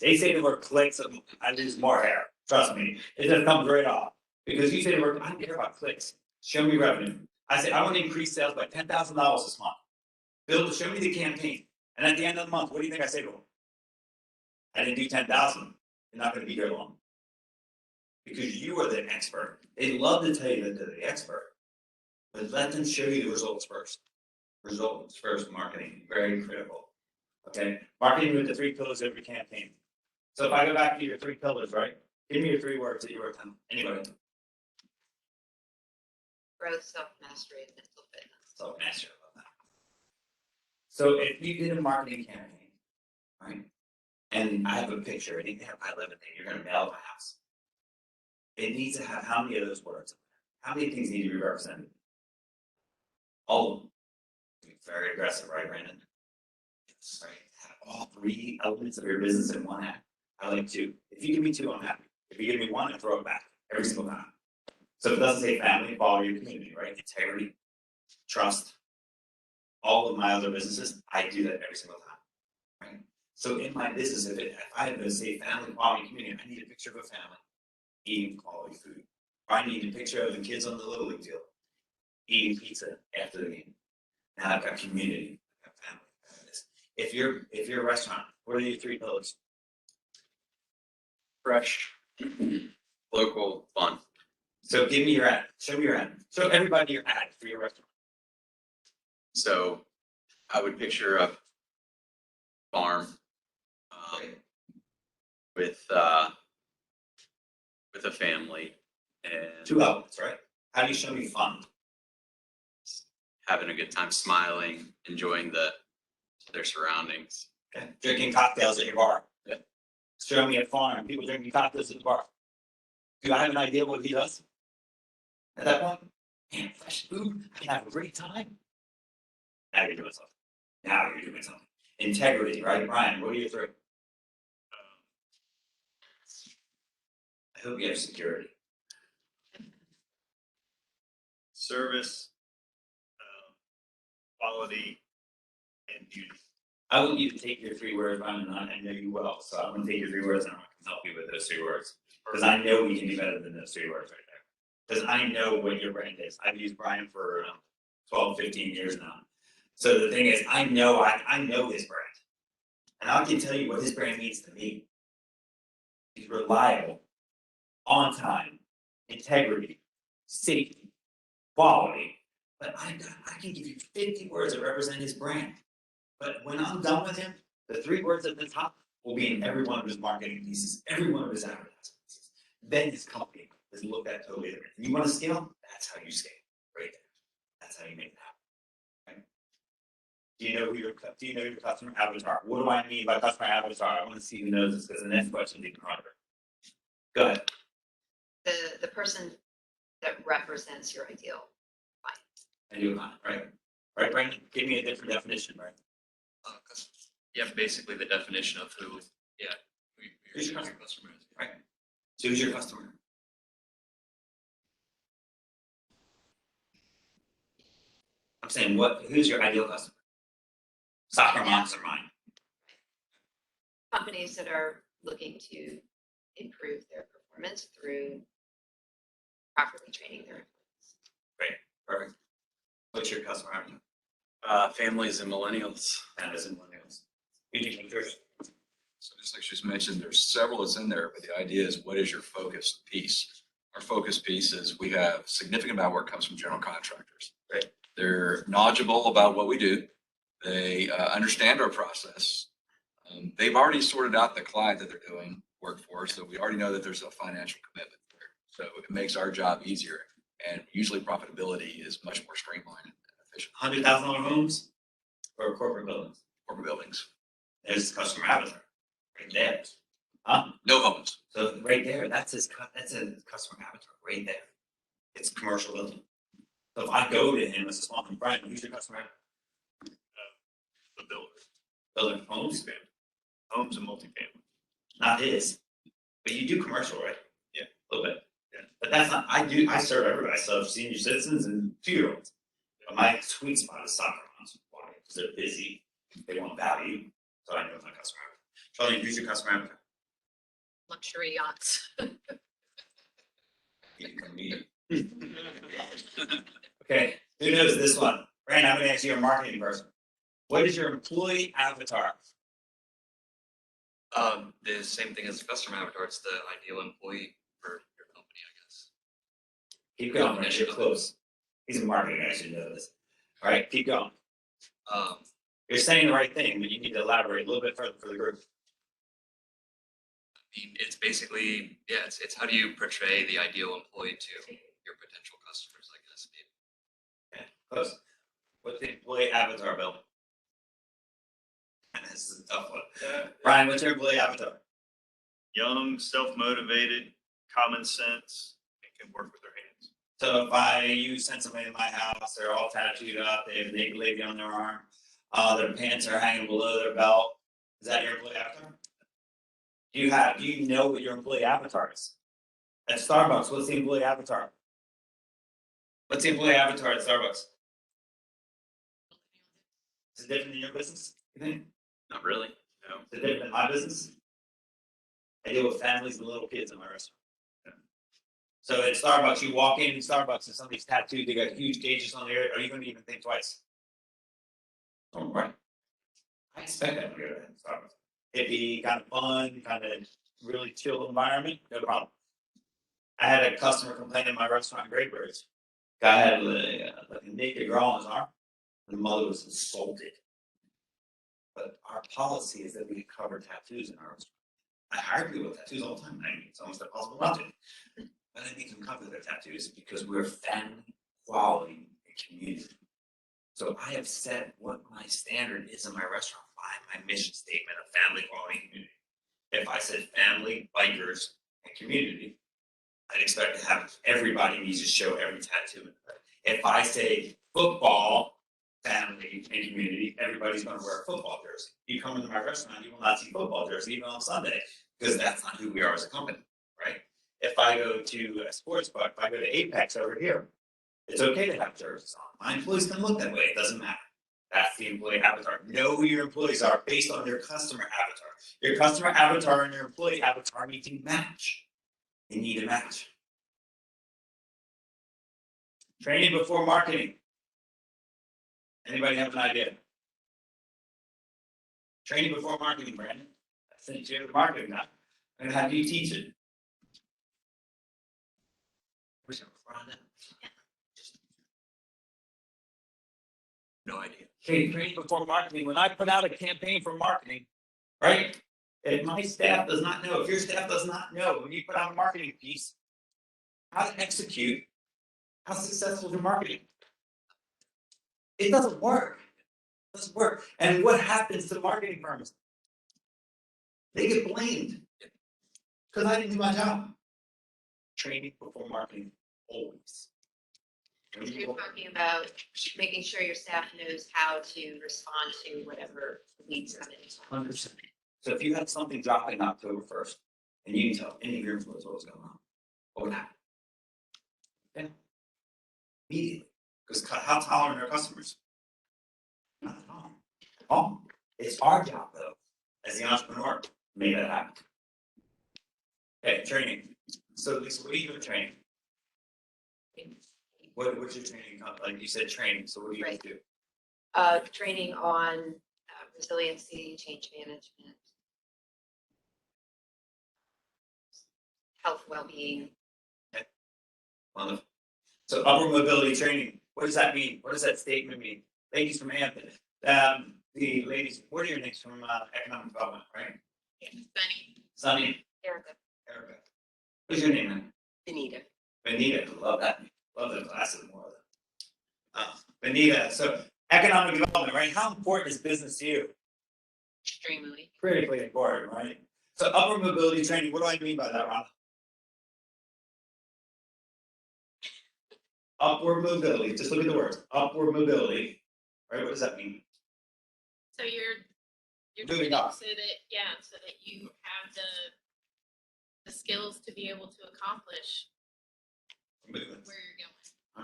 They say the word clicks, I lose more hair. Trust me. It just comes right off. Because you say the word, I don't care about clicks. Show me revenue. I say, I want to increase sales by $10,000 this month. Show me the campaign. And at the end of the month, what do you think I say to them? I didn't do 10,000. You're not going to be here long. Because you are the expert. They love to tell you that they're the expert. But let them show you the results first. Results first marketing, very critical. Okay? Marketing with the 3 pillars of your campaign. So if I go back to your 3 pillars, right? Give me your 3 words that you worked on. Anybody? Growth, self-mastery, and mental fitness. Self-mastery, I love that. So if you did a marketing campaign, right? And I have a picture, it needs to have I live in there, you're gonna mail my house. It needs to have how many of those words? How many things need to be represented? All of them. Very aggressive, right, Brandon? Right. Have all 3 elements of your business in one act. I like 2. If you give me 2, I'm happy. If you give me 1, I throw it back every single time. So if it doesn't say family, quality, or community, right? Integrity, trust. All of my other businesses, I do that every single time. Right? So in my business, if I have to say family, quality, community, I need a picture of a family eating quality food. Or I need a picture of the kids on the Little League field eating pizza after the game. Now I've got community, I've got family. I've got this. If you're a restaurant, what are your 3 pillars? Fresh, local, fun. So give me your ad. Show me your ad. Show everybody your ad for your restaurant. So I would picture a farm with a family and 2 elements, right? How do you show me fun? having a good time, smiling, enjoying their surroundings. Okay. Drinking cocktails at your bar. Yeah. Show me a farm, people drinking cocktails at the bar. Do I have an idea what he does? At that point, man, fresh food, I can have a great time. Now you're doing something. Now you're doing something. Integrity, right? Brian, what are your three? I hope you have security. Service, quality, and beauty. I want you to take your 3 words, Brian, and I know you well. So I'm gonna take your 3 words and I can help you with those 3 words. Because I know we can do better than those 3 words right there. Because I know what your brand is. I've used Brian for 12, 15 years now. So the thing is, I know his brand. And I can tell you what his brand means to me. He's reliable, on time, integrity, safety, quality. But I can give you 50 words that represent his brand. But when I'm done with him, the 3 words at the top will be in every one of his marketing pieces, every one of his advertising pieces. Then his company is looked at totally different. You want to scale? That's how you scale, right there. That's how you make it happen. Right? Do you know your customer avatar? What do I mean by customer avatar? I want to see who knows this because the next question is even harder. Go ahead. The person that represents your ideal client. And you right? Right, Brandon? Give me a different definition, right? Yeah, basically the definition of who Who's your your customer is. Right. So who's your customer? I'm saying who's your ideal customer? Soccer moms are mine. Companies that are looking to improve their performance through properly training their employees. Perfect. What's your customer avatar? Families and millennials. That is in millennials. You do Chris. So just like she's mentioned, there's several that's in there, but the idea is what is your focus piece? Our focus piece is we have significant amount of work comes from general contractors. Right. They're knowledgeable about what we do. They understand our process. They've already sorted out the client that they're doing work for, so we already know that there's a financial commitment there. So it makes our job easier, and usually profitability is much more streamlined and efficient. $100,000 homes or corporate buildings? Corporate buildings, There's the customer avatar. Right there. Huh? no homes. So right there, that's a customer avatar right there. It's commercial building. So if I go to him as a small Brian, who's your customer avatar? The builder, Building homes, homes and multifamily. not his. But you do commercial, right? Yeah. A little bit. Yeah. But that's not, I serve everybody. I serve senior citizens and 2-year-olds. But my sweet spot is soccer moms. Why? Because they're busy. They want value. So I know it's my customer avatar. Charlie, who's your customer avatar? Luxury yachts. You can meet. Okay, who knows this one? Brandon, I'm gonna ask you a marketing person. What is your employee avatar? The same thing as the customer avatar. It's the ideal employee for your company, I guess. Keep going, Brandon, you're close. He's a marketing guy, I should know this. All right, keep going. You're saying the right thing, but you need to elaborate a little bit further for the group. I mean, it's basically, it's how do you portray the ideal employee to your potential customers, I guess. Okay, close. What's the employee avatar, Bill? This is a tough one. Brian, what's your employee avatar? Young, self-motivated, common sense, and can work with their hands. So if you send somebody to my house, they're all tattooed up, they have a naked lady on their arm, their pants are hanging below their belt, is that your employee avatar? Do you know what your employee avatar is? At Starbucks, what's the employee avatar? What's the employee avatar at Starbucks? Is it different in your business, you think? Not really, no. Is it different in my business? I deal with families and little kids in my restaurant. So at Starbucks, you walk in Starbucks and somebody's tattooed, they got huge gauges on there, are you gonna even think twice? Oh, right. I expect that when you're at Starbucks. Hippie, kind of fun, kind of really chill environment, no problem. I had a customer complain in my restaurant in Great Bridge. Guy had like a naked girl on his arm. The mother was insulted. But our policy is that we cover tattoos in our restaurant. I hire people with tattoos all the time. I mean, it's almost impossible not to. But I need to cover their tattoos because we're family, quality, and community. So I have set what my standard is in my restaurant by my mission statement of family, quality, community. If I said family, bikers, and community, I'd expect to have everybody needs to show every tattoo. If I say football, family, and community, everybody's going to wear a football jersey. You come into my restaurant, you will not see football jersey even on Sunday, because that's not who we are as a company, right? If I go to a sports book, if I go to Apex over here, it's okay to have jerseys on. My employees can look that way. It doesn't matter. That's the employee avatar. Know who your employees are based on their customer avatar. Your customer avatar and your employee avatar need to match. They need to match. Training before marketing. Anybody have an idea? Training before marketing, Brandon. I think you're the marketing guy. And how do you teach it? Where's your front end? No idea. Okay, training before marketing. When I put out a campaign for marketing, right? If my staff does not know, if your staff does not know, when you put out a marketing piece, how to execute, how successful is your marketing? It doesn't work. It doesn't work. And what happens to marketing firms? They get blamed. Because I didn't do my job. Training before marketing, always. When you You're go- talking about making sure your staff knows how to respond to whatever leads come in. 100%. So if you had something dropping October 1st, and you can tell any of your employees what was going on, what would happen? Yeah. Immediately. Because how tolerant are customers? Not at all. Oh, it's our job though, as the entrepreneur, to make that happen. Okay, training. So Lisa, what do you do with training? What's your training? Like you said, training. So what do you Right. do? Training on resiliency, change management, health, well-being. Wonderful. So upper mobility training, what does that mean? What does that statement mean? Ladies from Hampton, the ladies, what are your names from economic development, right? Benny. Sunny, Erica. Erica. What's your name, man? Benita. Benita, love that. Love the glasses more. Benita, so economic development, right? How important is business to you? Extremely. Critically important, right? So upper mobility training, what do I mean by that, Ron? Upward mobility, just look at the words, upward mobility, right? What does that mean? So you're Moving training up. so that you have the skills to be able to accomplish Movements, where you're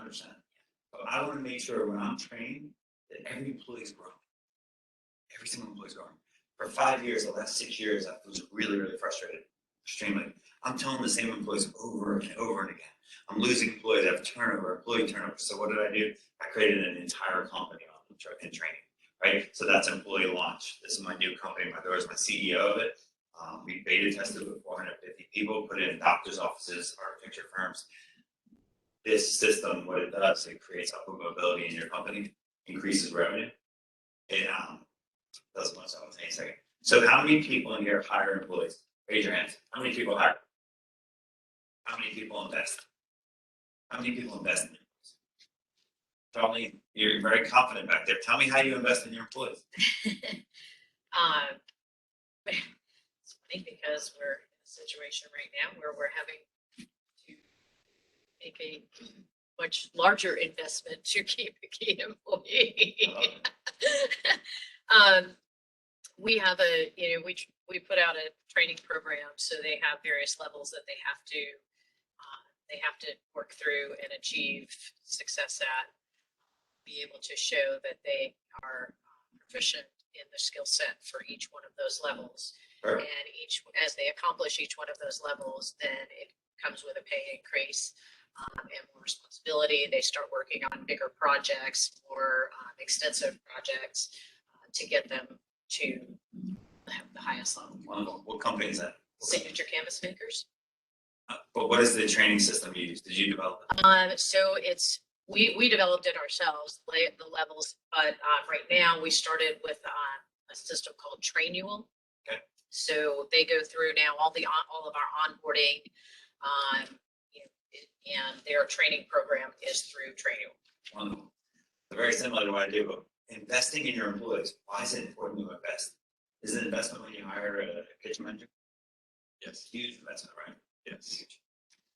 going. 100%. So I want to make sure when I'm training that every employee is growing. Every single employee is growing. For 5 years, the last 6 years, I was really, really frustrated. Extremely. I'm telling the same employees over and over and again. I'm losing employees, I have turnover, employee turnover. So what did I do? I created an entire company on in training, right? So that's employee launch. This is my new company. My daughter's my CEO of it. We beta tested with 450 people, put it in doctors' offices, architecture firms. This system, what it does, it creates upward mobility in your company, increases revenue. It does much else in a second. So how many people in here hire employees? Raise your hands. How many people hire? How many people invest? How many people invest in employees? Tell me, you're very confident back there. Tell me how you invest in your employees. It's funny because we're in a situation right now where we're having to make a much larger investment to keep a key employee. We have we put out a training program, so they have various levels that they have to work through and achieve success at, be able to show that they are proficient in the skill set for each one of those levels. Sure. And as they accomplish each one of those levels, then it comes with a pay increase and more responsibility. They start working on bigger projects, more extensive projects to get them to the highest level. Wonderful. What company is that? Signature Canvas Makers. But what is the training system you use? Did you develop it? So we developed it ourselves, the levels, but right now we started with a system called Trainual. Okay. So they go through now all of our onboarding, and their training program is through Trainual. Wonderful. very similar to what I do, but investing in your employees, why is it important to invest? Is it investment when you hire a kitchen manager? Yes. Huge investment, right? Yes. Huge.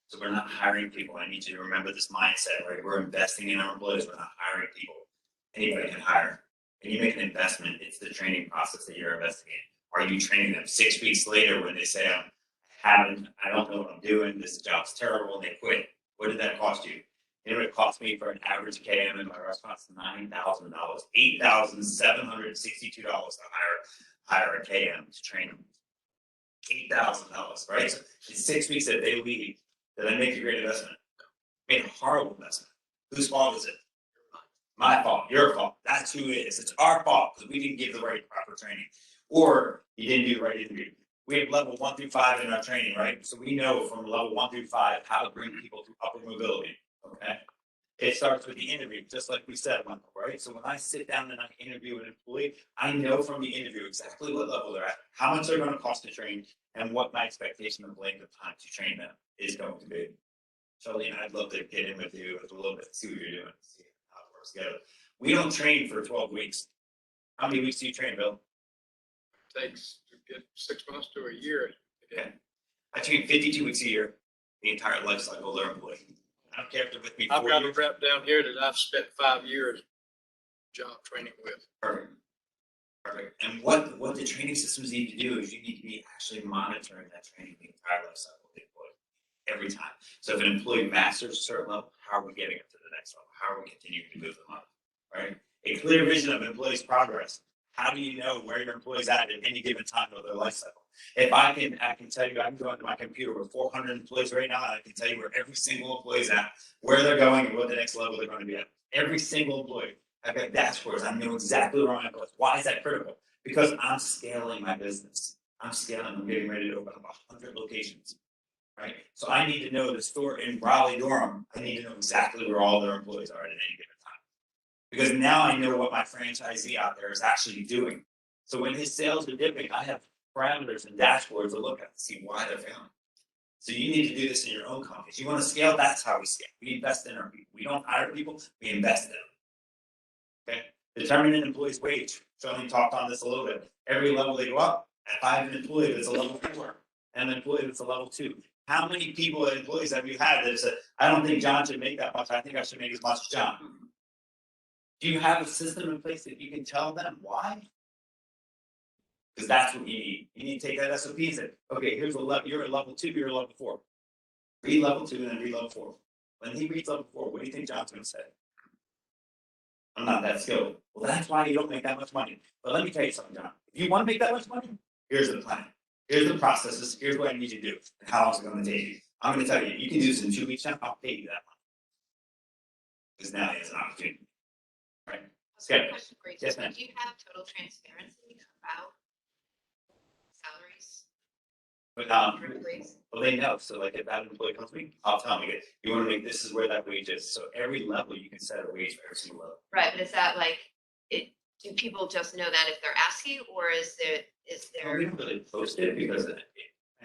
So we're not hiring people. I need you to remember this mindset, right? We're investing in our employees. We're not hiring people. Anybody can hire. When you make an investment, it's the training process that you're investing in. Are you training them 6 weeks later when they say, I don't know what I'm doing, this job's terrible, and they quit? What did that cost you? You know what it cost me for an average KM in my restaurants? $9,000, $8,762 to hire a KM to train them. $8,000, right? So in 6 weeks that they leave, did I make a great investment? Made a horrible investment. Whose fault is it? My fault, your fault. That's who it is. It's our fault because we didn't give the right proper training, or you didn't do the right interview. We have level 1 through 5 in our training, right? So we know from level 1 through 5 how to bring people to upper mobility. Okay. It starts with the interview, just like we said, Michael, right? So when I sit down and I interview an employee, I know from the interview exactly what level they're at, how much they're going to cost to train, and what my expectation of length of time to train them is going to be. Charlene, I'd love to get in with you a little bit, see what you're doing, see how it works together. We don't train for 12 weeks. How many weeks do you train, Bill? Takes to get 6 months to a year. Okay. I train 52 weeks a year, the entire life cycle of their employee. I don't care if they're with me I've 4 got a years. rep down here that I've spent 5 years job training with. Perfect. Perfect. And what the training systems need to do is you need to be actually monitoring that training the entire life cycle of the employee every time. So if an employee masters a certain level, how are we getting up to the next level? How are we continuing to move them up? Right? A clear vision of employees' progress. How do you know where your employee's at any given time of their life cycle? If I can tell you, I can go into my computer with 400 employees right now, and I can tell you where every single employee's at, where they're going, and what the next level they're going to be at. Every single employee. I've got dashboards. I know exactly where I'm going. Why is that critical? Because I'm scaling my business. I'm scaling. I'm getting ready to open up 100 locations. Right? So I need to know the store in Raleigh-Durham. I need to know exactly where all their employees are at any given time. Because now I know what my franchisee out there is actually doing. So when his sales are dipping, I have parameters and dashboards to look at to see why they're failing. So you need to do this in your own companies. You want to scale, that's how we scale. We invest in our people. We don't hire people, we invest in them. Okay? Determining an employee's wage. Charlene talked on this a little bit. Every level they go up, if I have an employee that's a level 4 and an employee that's a level 2. How many people and employees have you had that said, I don't think John should make that much, I think I should make as much as John? Do you have a system in place that you can tell them why? Because that's what you need. You need to take that SOP and say, okay, here's a level, you're at level 2, you're at level 4. Read level 2 and then read level 4. When he reads level 4, what do you think John's going to say? I'm not that skilled. Well, that's why you don't make that much money. But let me tell you something, John. If you want to make that much money, here's the plan. Here's the processes. Here's what I need you to do. And how long is it going to take you? I'm going to tell you, you can do this in 2 weeks time. I'll pay you that money. Because now he has an opportunity. Right? Okay. Question for you. Yes, ma'am. Do you have total transparency about salaries But for employees? well, they know. So like if that employee comes to me, I'll tell them, you want to make this is where that wage is. So every level you can set a wage for every single level. Right, but is that like, do people just know that if they're asking, or is Well, we there? don't really post it because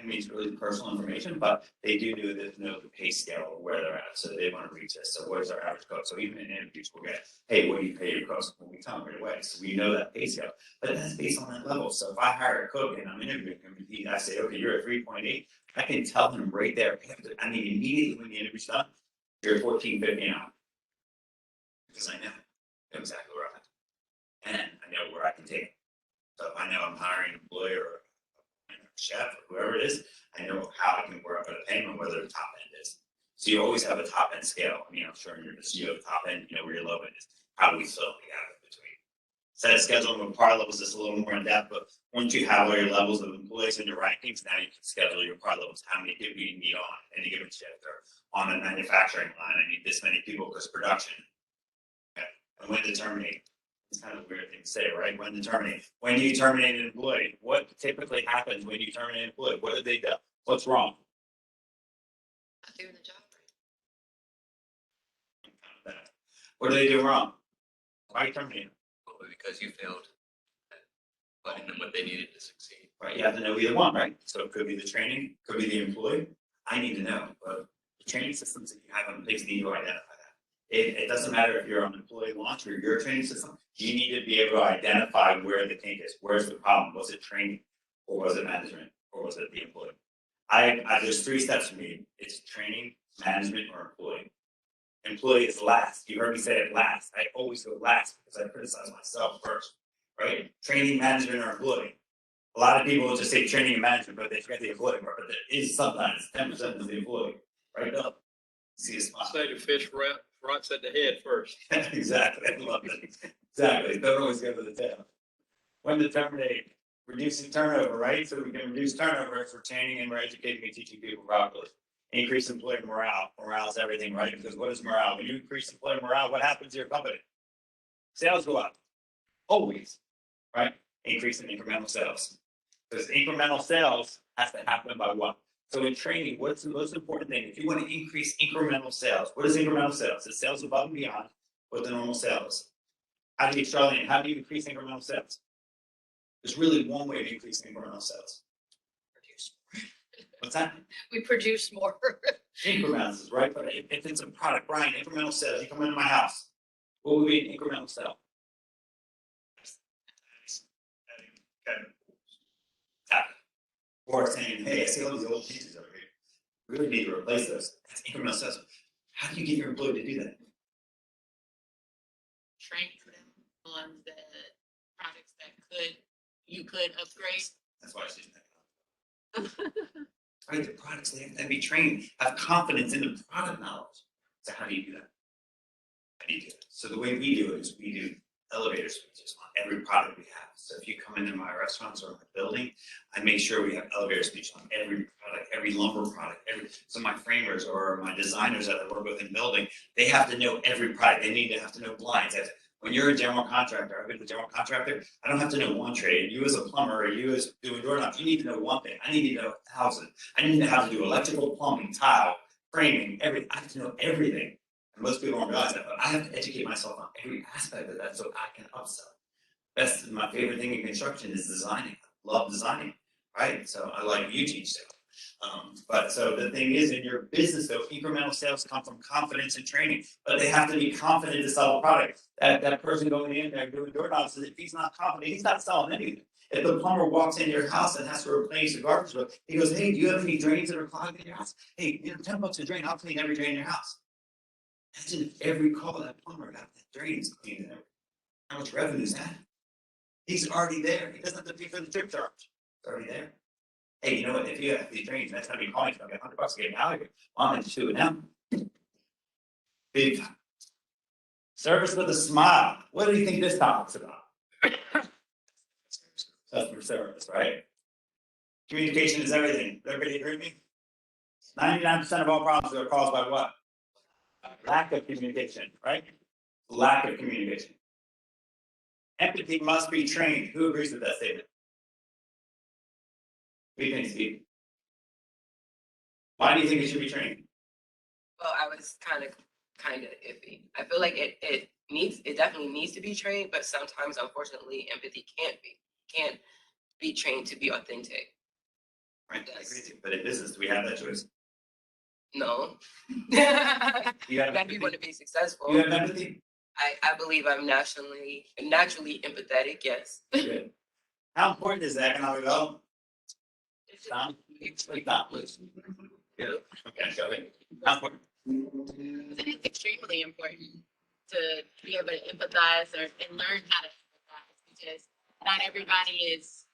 it's really personal information, but they do know the pay scale of where they're at. So they want to reach this. So what is our average cost? So even in interviews, we'll get, hey, what do you pay your cost? Well, we tell them right away. So we know that pay scale, but that's based on that level. So if I hire a cook and I'm interviewing him, I say, okay, you're at 3.8. I can tell him right there. Immediately when the interview's done, you're at 14.50 an hour. Because I know exactly where I'm at. And I know where I can take it. So if I know I'm hiring an employee or a chef or whoever it is, I know how I can work up a payment, whether the top end is. So you always have a top end scale. I mean, I'm sure you're just, you have a top end, you know where your low end is. How do we fill the gap in between? Set a schedule with par levels just a little more in depth, but once you have all your levels of employees and your rankings, now you can schedule your par levels, how many people you need on any given shift, or on a manufacturing line, I need this many people because production. Okay. And when to terminate. It's kind of a weird thing to say, right? When to terminate. When do you terminate an employee? What typically happens when you terminate an employee? What did they do? What's wrong? Not doing the job right. What do they do wrong? Why are you terminating them? Probably because you failed at letting them what they needed to succeed. Right, you have to know either one, right? So it could be the training, could be the employee. I need to know, but the training systems that you have in place need to identify that. It doesn't matter if you're on employee launch or your training system, you need to be able to identify where the kink is. Where's the problem? Was it training or was it management or was it the employee? There's 3 steps for me. It's training, management, or employee. Employee is last. You heard me say it last. I always go last because I criticize myself first, right? Training, management, or employee. A lot of people will just say training and management, but they forget the employee part. But there is sometimes 10% of the employee, right? Bill? See a smile. Say the fish rots at the head first. Exactly. I love it. Exactly. Don't always go to the tail. When to terminate, reducing turnover, right? So we can reduce turnover if we're training and we're educating and teaching people properly. Increase employee morale. Morale is everything, right? Because what is morale? When you increase employee morale, what happens to your company? Sales go up. Always, right? Increase in incremental sales. Because incremental sales has to happen by what? So in training, what's the most important thing? If you want to increase incremental sales, what is incremental sales? It's sales above and beyond what the normal sales. How do you, Charlene, how do you increase incremental sales? There's really one way to increase incremental sales. What's that? We produce more. Incrementals, right? But if it's a product, Brian, incremental sales, you come into my house, what would be an incremental sale? Okay. Or saying, hey, I see all these old pieces over here. We really need to replace those. That's incremental sales. How do you get your employee to do that? Train them on the products that you could upgrade. That's why I say that. Right, the products, they have to be trained, have confidence in the product knowledge. So how do you do that? How do you do it? So the way we do it is we do elevator speeches on every product we have. So if you come into my restaurants or my building, I make sure we have elevator speech on every product, every lumber product, so my framers or my designers that I work with in building, they have to know every product. They need to have to know blinds. When you're a general contractor, I've been a general contractor, I don't have to know one trade. You as a plumber or you as doing doorknobs, you need to know one thing. I need to know 1,000. I need to have to do electrical, plumbing, tile, framing, everything. I have to know everything. And most people don't realize that, but I have to educate myself on every aspect of that so I can upsell. That's my favorite thing in construction is designing. I love designing, right? So I like you teach sales. But so the thing is, in your business, though, incremental sales come from confidence and training, but they have to be confident to sell a product. That person going in there doing doorknobs, if he's not confident, he's not selling anything. If the plumber walks into your house and has to replace the garbage bill, he goes, hey, do you have any drains that are clogged in your house? Hey, $10 a drain, I'll clean every drain in your house. Imagine if every call that plumber got that drains cleaned and everything. How much revenue is that? He's already there. He doesn't have to pay for the trip charge. It's already there. Hey, you know what? If you have these drains, next time you call me, I'll get $100 to get out of here. I'm going to do it now. Big time. Service with a smile. What do you think this topic's about? Customer service, right? Communication is everything. Everybody agree with me? 99% of all problems are caused by what? Lack of communication, right? Lack of communication. Empathy must be trained. Who agrees with that statement? What do you think, Steve? Why do you think it should be trained? Well, I was kind of iffy. I feel like it definitely needs to be trained, but sometimes, unfortunately, empathy can't be trained to be authentic. Right, I agree with you. But in business, do we have that choice? No. You have If you empathy? want to be successful, You have empathy? I believe I'm naturally empathetic. Yes. Good. How important is economic development? Tom? Tom, please. Yeah. Okay, go ahead. How important? I think it's extremely important to be able to empathize and learn how to empathize because not everybody is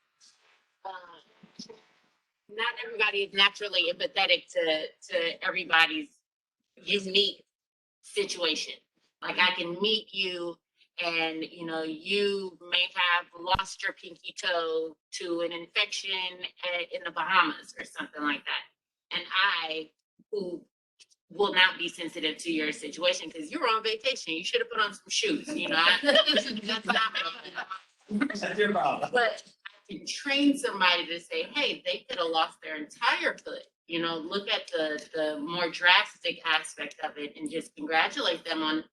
naturally empathetic to everybody's unique situation. Like I can meet you and you may have lost your pinky toe to an infection in the Bahamas or something like that. And I, who will not be sensitive to your situation because you're on vacation, you should have put on some shoes, that's not That's your problem. but I can train somebody to say, hey, they could have lost their entire foot. Look at the more drastic aspect of it and just congratulate them on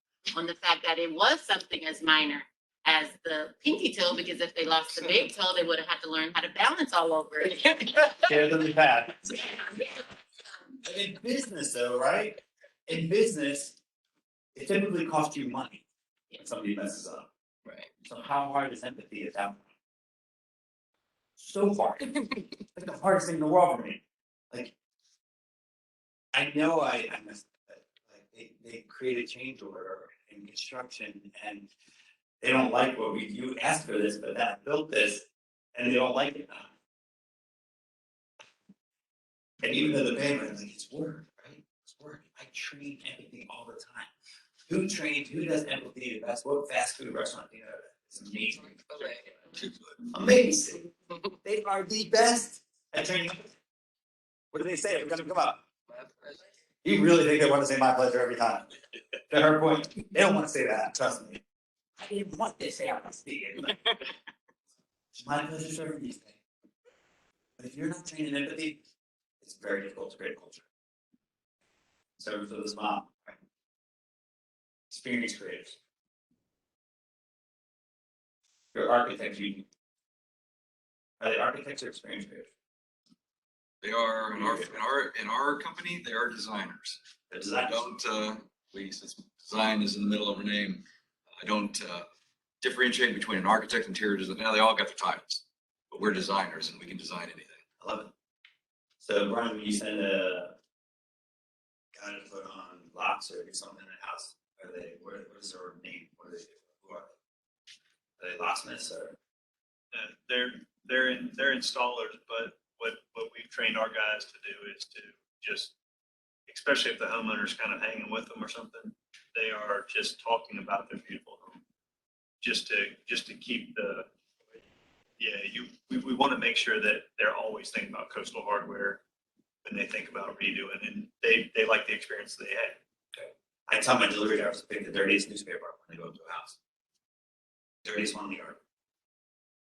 the fact that it was something as minor as the pinky toe, because if they lost the big toe, they would have had to learn how to balance all over again. Yeah, doesn't bad. In business, though, right? In business, it typically costs you money when somebody messes up. Right. So how hard is empathy at that point? So hard. It's the hardest thing in the world for me. Like, I know I messed up. Like they create a change order in construction and they don't like what you asked for this, but then I built this and they don't like it now. And even though the payment, I'm like, it's work, right? It's work. I train empathy all the time. Who does empathy the best? What fast food restaurant do you know that? It's amazing. Amazing. They are the best at training empathy. What do they say every time you come up? You really think they want to say my pleasure every time? To her point, they don't want to say that, trust me. I didn't want this to happen. It's my pleasure serving these things. But if you're not training empathy, it's very difficult to create a culture. So for this mom, right? Experience creators. Your architects, are they architects or experience creators? They are, in our company, they are designers. The I designers. don't, since design is in the middle of our name, I don't differentiate between an architect and interior design. Now they all got their titles, but we're designers and we can design anything. I love it. So Brian, when you send a guy to put on locks or do something in the house, what is their name? What do they do? Who are they? Are they locksmiths or? They're installers, but what we've trained our guys to do is to just, especially if the homeowner's kind of hanging with them or something, they are just talking about their beautiful home. Just to keep we want to make sure that they're always thinking about Coastal Hardware when they think about redoing, and they like the experience they had. Okay. I tell my delivery drivers to pick the dirtiest newspaper up when they go to a house. Dirtiest one in the yard.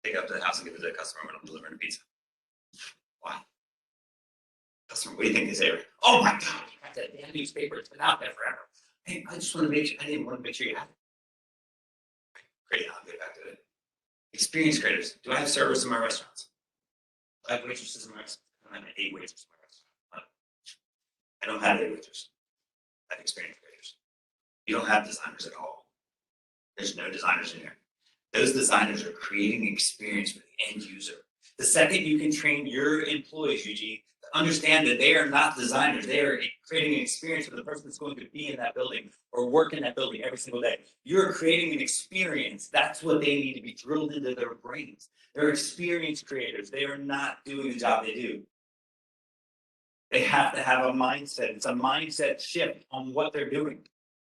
Take it up to the house and give it to the customer when I'm delivering a pizza. Wow. Customer, what do you think they say? Oh my God, you got that damn newspaper. It's been out there forever. Hey, I just want to make sure, I didn't want to make sure you have it. Great, I'll get back to it. Experience creators. Do I have servers in my restaurants? I have waitresses in my restaurants. I have 8 waitresses in my restaurant. I don't have 8 waitresses. I have experience creators. You don't have designers at all. There's no designers in here. Those designers are creating an experience for the end user. The second you can train your employees, Eugene, to understand that they are not designers, they are creating an experience for the person that's going to be in that building or work in that building every single day. You're creating an experience. That's what they need to be drilled into their brains. They're experience creators. They are not doing the job they do. They have to have a mindset. It's a mindset shift on what they're doing.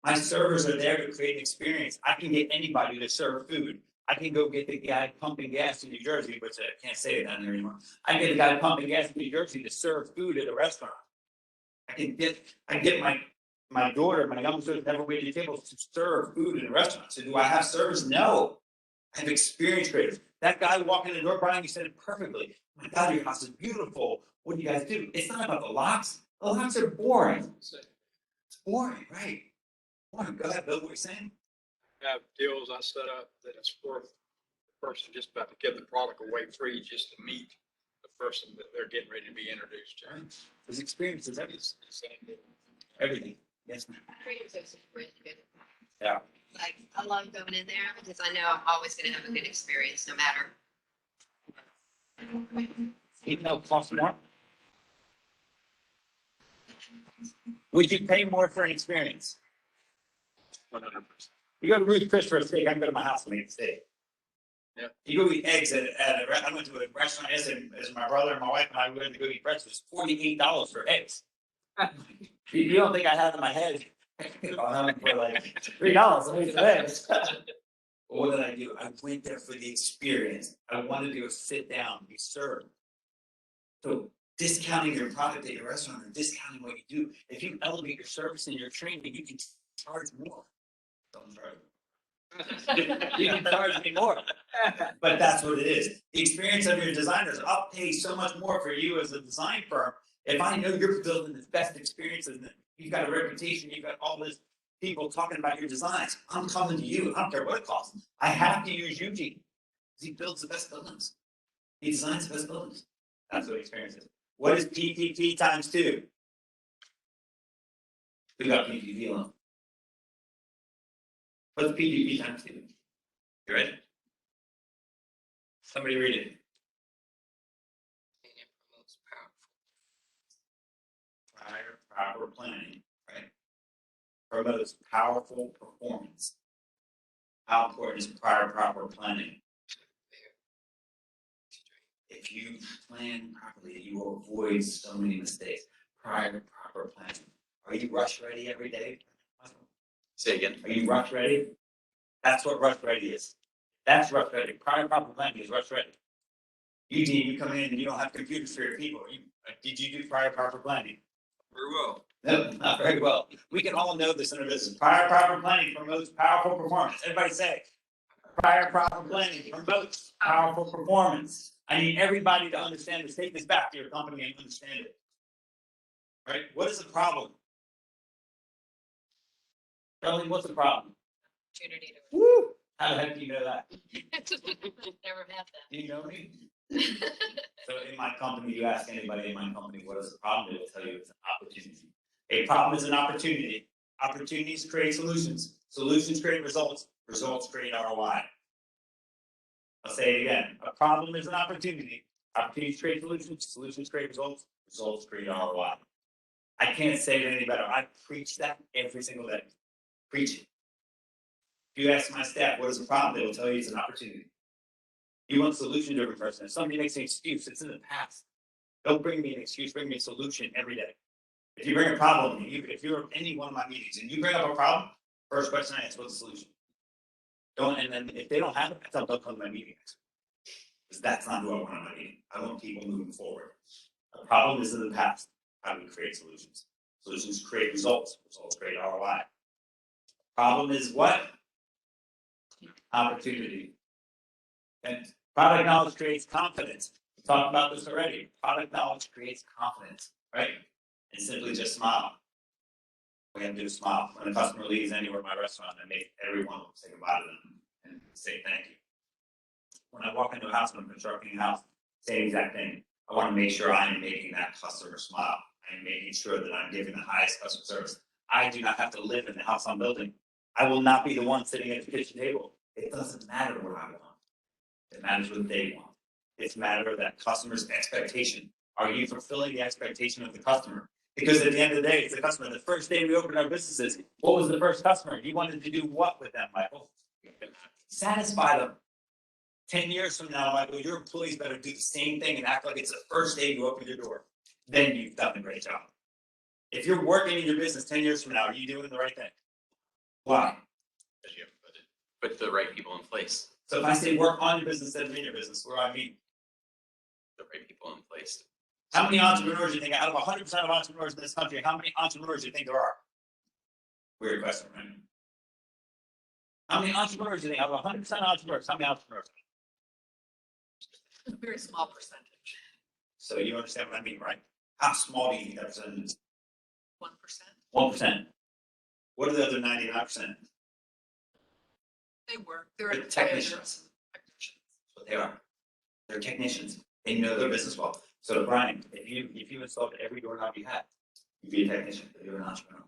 My servers are there to create an experience. I can get anybody to serve food. I can go get the guy pumping gas in New Jersey, which I can't say it down there anymore. I can get the guy pumping gas in New Jersey to serve food at a restaurant. I get my daughter, my youngest daughter, never waited tables to serve food in a restaurant. So do I have servers? No. I have experience creators. That guy walking in the door, Brian, you said it perfectly. My God, your house is beautiful. What do you guys do? It's not about the locks. The locks are boring. It's boring, right? Boring. Go ahead, Bill, what are you saying? Have deals I set up that it's for the person just about to give the product away free just to meet the person that they're getting ready to be introduced to. His experience is everything. Yes, ma'am. Trainers are super really good. Yeah. Like, I love going in there because I know I'm always gonna have a good experience, no matter. Even though it costs more? Would you pay more for an experience? 100%. You go to Ruth's Chris for a steak, I can go to my house and make a steak. Yeah. You go eat eggs I went to a restaurant yesterday, as my brother and my wife and I went to go eat breakfast, $48 for eggs. You don't think I had in my head, for like $3 for eggs. What did I do? I went there for the experience. I wanted to go sit down, be served. So discounting your product at your restaurant or discounting what you do, if you elevate your service and your training, you can charge more. Don't charge. You can charge me more. But that's what it is. The experience of your designers, I'll pay so much more for you as a design firm if I know you're building the best experiences and you've got a reputation, you've got all this people talking about your designs. I'm coming to you. I don't care what it costs. I have to use Eugene. He builds the best buildings. He designs the best buildings. That's what experience is. What is PPP times 2? Who got PPP alone? What's PPP times two? You ready? Somebody read it. And it promotes powerful. Prior proper planning, right? Promotes powerful performance. How important is prior proper planning? If you plan properly, you will avoid so many mistakes. Prior proper planning. Are you rush ready every day? Say again. Are you rush ready? That's what rush ready is. That's rush ready. Prior proper planning is rush ready. You come in and you don't have computers for your people. Did you do prior proper planning? Very well. No, not very well. We can all know this in our business. Prior proper planning promotes powerful performance. Everybody say, prior proper planning promotes powerful performance. I need everybody to understand this. Take this back to your company and understand it. Right? What is the problem? Kelly, what's the problem? Opportunity to. Woo! How the heck do you know that? Never had that. Do you know me? So in my company, you ask anybody in my company, what is the problem? They will tell you it's an opportunity. A problem is an opportunity. Opportunities create solutions. Solutions create results. Results create ROI. I'll say it again. A problem is an opportunity. Opportunities create solutions. Solutions create results. Results create ROI. I can't say it any better. I preach that every single day. Preach it. If you ask my staff, what is the problem? They will tell you it's an opportunity. You want a solution-driven person. If somebody makes an excuse, it's in the past. Don't bring me an excuse. Bring me a solution every day. If you bring a problem, if you're in any one of my meetings and you bring up a problem, first question I ask, what's the solution? And then if they don't have it, I tell them don't come to my meetings. Because that's not who I want on my meeting. I want people moving forward. A problem is in the past. How do we create solutions? Solutions create results. Results create ROI. Problem is what? Opportunity. And product knowledge creates confidence. We talked about this already. Product knowledge creates confidence, right? And simply just smile. We have to do smile. When a customer leaves anywhere in my restaurant, I make everyone say goodbye to them and say thank you. When I walk into a house, when I'm constructing a house, same exact thing. I want to make sure I am making that customer smile. I'm making sure that I'm giving the highest customer service. I do not have to live in the house I'm building. I will not be the one sitting at the kitchen table. It doesn't matter what I want. It matters what they want. It's a matter of that customer's expectation. Are you fulfilling the expectation of the customer? Because at the end of the day, it's the customer. The first day we opened our businesses, what was the first customer? You wanted to do what with them, Michael? Satisfy them. 10 years from now, Michael, your employees better do the same thing and act like it's the first day you open your door. Then you've done a great job. If you're working in your business 10 years from now, are you doing the right thing? Why? Because you have to put the right people in place. So if I say work on your business instead of in your business, what do I mean? The right people in place. How many entrepreneurs do you think, out of 100% of entrepreneurs in this country, how many entrepreneurs do you think there are? Weird question, right? How many entrepreneurs do you think, out of 100% entrepreneurs, how many entrepreneurs? A very small percentage. So you understand what I mean, right? How small do you think that percentage is? 1%. 1%. What are the other 99%? They work. They're They're technicians. technicians. That's what they are. They're technicians. They know their business well. So Brian, if you installed every doorknob you had, you'd be a technician, but you're an entrepreneur.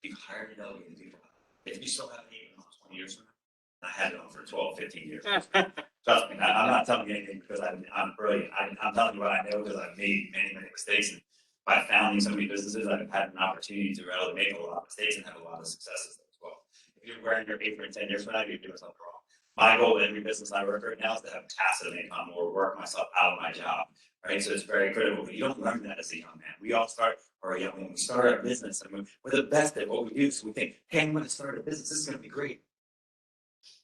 You hired a delegated people. If you still have an even 20 years from now, I had it on for 12, 15 years. Trust me, I'm not telling you anything because I'm brilliant. I'm telling you what I know because I've made many, many mistakes. And by founding so many businesses, I've had an opportunity to really make a lot of mistakes and have a lot of successes as well. If you're wearing your apron 10 years from now, you're doing something wrong. My goal in every business I work right now is to have passive income or work myself out of my job. Right, so it's very critical. But you don't learn that as a young man. We all start, or when we start our business, I mean, we're the best at what we do. So we think, hey, I'm going to start a business. This is going to be great.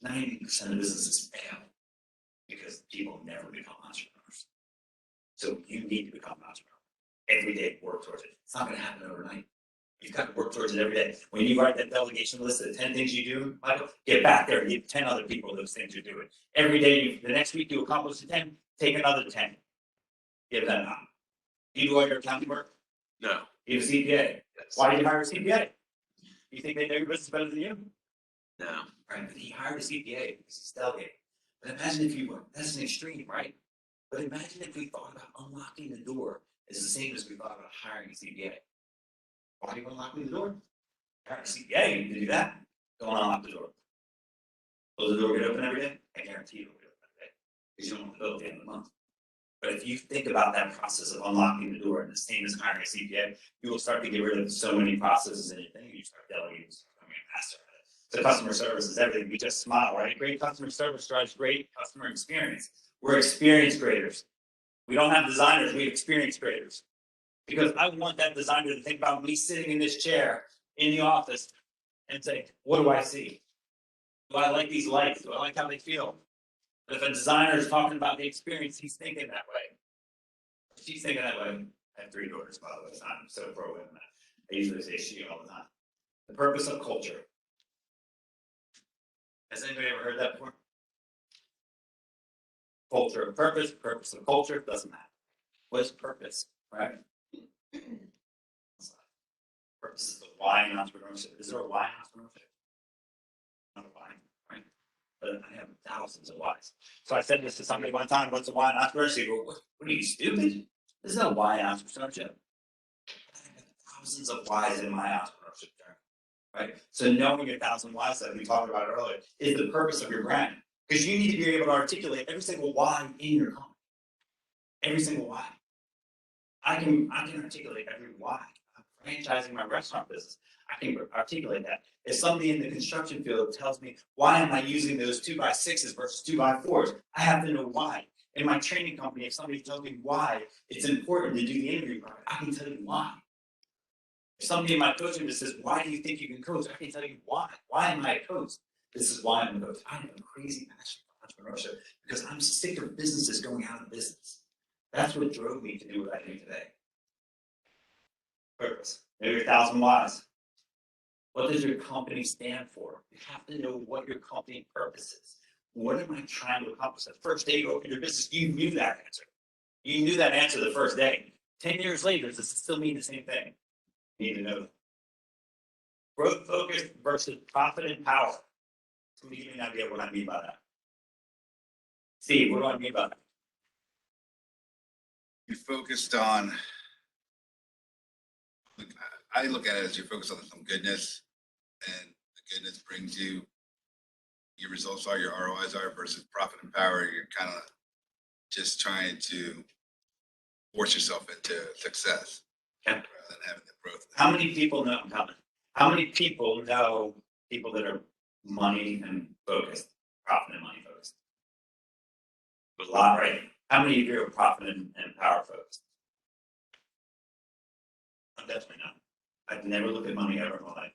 90% of businesses fail because people never become entrepreneurs. So you need to become an entrepreneur. Every day, work towards it. It's not going to happen overnight. You've got to work towards it every day. When you write that delegation list of 10 things you do, Michael, get back there and give 10 other people those things you're doing. Every day, the next week you accomplish the 10, take another 10. Give them up. You do all your accounting work? No. You have a CPA. Yes. Why did you hire a CPA? You think they know your business better than you? No. Right, but he hired a CPA because he's delegating. But imagine if you were, that's an extreme, right? But imagine if we thought about unlocking the door is the same as we thought about hiring a CPA. Why are you unlocking the door? Hiring a CPA, you can do that. Don't unlock the door. Will the door get open every day? I guarantee you it'll get open every day, because you don't want to bill at the end of the month. But if you think about that process of unlocking the door, and the same as hiring a CPA, you will start to get rid of so many processes in your thing, you start delegating, faster. So customer service is everything. We just smile, right? Great customer service drives great customer experience. We're experience graders. We don't have designers, we have experience graders. Because I want that designer to think about me sitting in this chair in the office and say, what do I see? Do I like these lights? Do I like how they feel? But if a designer is talking about the experience, he's thinking that way. She's thinking that way. I have 3 daughters, by the way, so I'm so pro women. I usually say she all the time. The purpose of culture. Has anybody ever heard that before? Culture of purpose, purpose of culture, doesn't matter. What is purpose, right? Purpose is the why in entrepreneurship. Is there a why in entrepreneurship? Not a why, right? But I have thousands of whys. So I said this to somebody one time, what's the why in entrepreneurship? What are you, stupid? There's no why in entrepreneurship. I have thousands of whys in my entrepreneurship journey, right? So knowing your 1,000 whys that we talked about earlier is the purpose of your brand. Because you need to be able to articulate every single why in your company. Every single why. I can articulate every why. I'm franchising my restaurant business. I can articulate that. If somebody in the construction field tells me, why am I using those 2x6s versus 2x4s? I have to know why. In my training company, if somebody tells me why it's important to do the interview part, I can tell you why. If somebody in my coaching business says, why do you think you can coach? I can tell you why. Why am I a coach? This is why I'm a coach. I have a crazy passion for entrepreneurship because I'm sick of businesses going out of business. That's what drove me to do what I do today. Purpose. Know your 1,000 whys. What does your company stand for? You have to know what your company purpose is. What am I trying to accomplish? The first day you opened your business, you knew that answer. You knew that answer the first day. 10 years later, does it still mean the same thing? You need to know that. Growth focused versus profit and power. Somebody give me an idea of what I mean by that. Steve, what do I mean by that? You're focused on, I look at it as you're focused on some goodness, and the goodness brings you, your results are, your ROIs are, versus profit and power. You're kind of just trying to force yourself into success rather than having the growth. How many people know, how many people know people that are money and focused, profit and money focused? A lot, right? How many of you are profit and power focused? I'm definitely not. I've never looked at money ever in my life.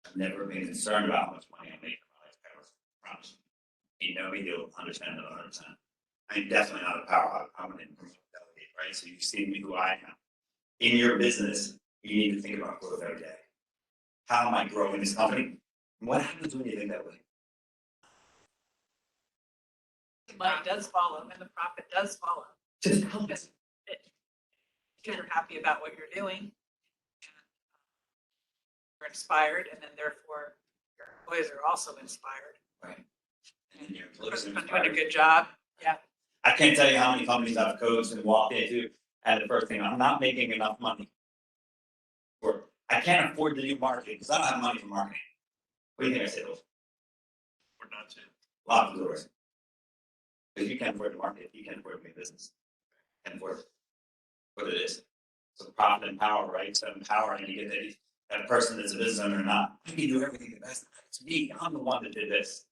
I've never been concerned about how much money I make in my life ever. I promise you. You know me, you'll understand that 100%. I'm definitely not a power. I'm an improvement delegate, right? So you see me who I am. In your business, you need to think about growth every day. How am I growing this company? What happens when you think that way? Money does follow and the profit does follow. Just help us. You're happy about what you're doing. You're inspired, and then therefore your employees are also inspired. Right. And your employees are I'm doing a inspired. good job. Yeah. I can't tell you how many companies I've coached and walked into, and the first thing, I'm not making enough money. Or I can't afford to do marketing because I don't have money for marketing. What do you think I said? Or not to. Lock the doors. Because you can't afford to market, you can't afford to make business. And afford what it is. So profit and power, right? So empower and you get that person that's a business owner or not. I can do everything the best. It's me. I'm the one that did this.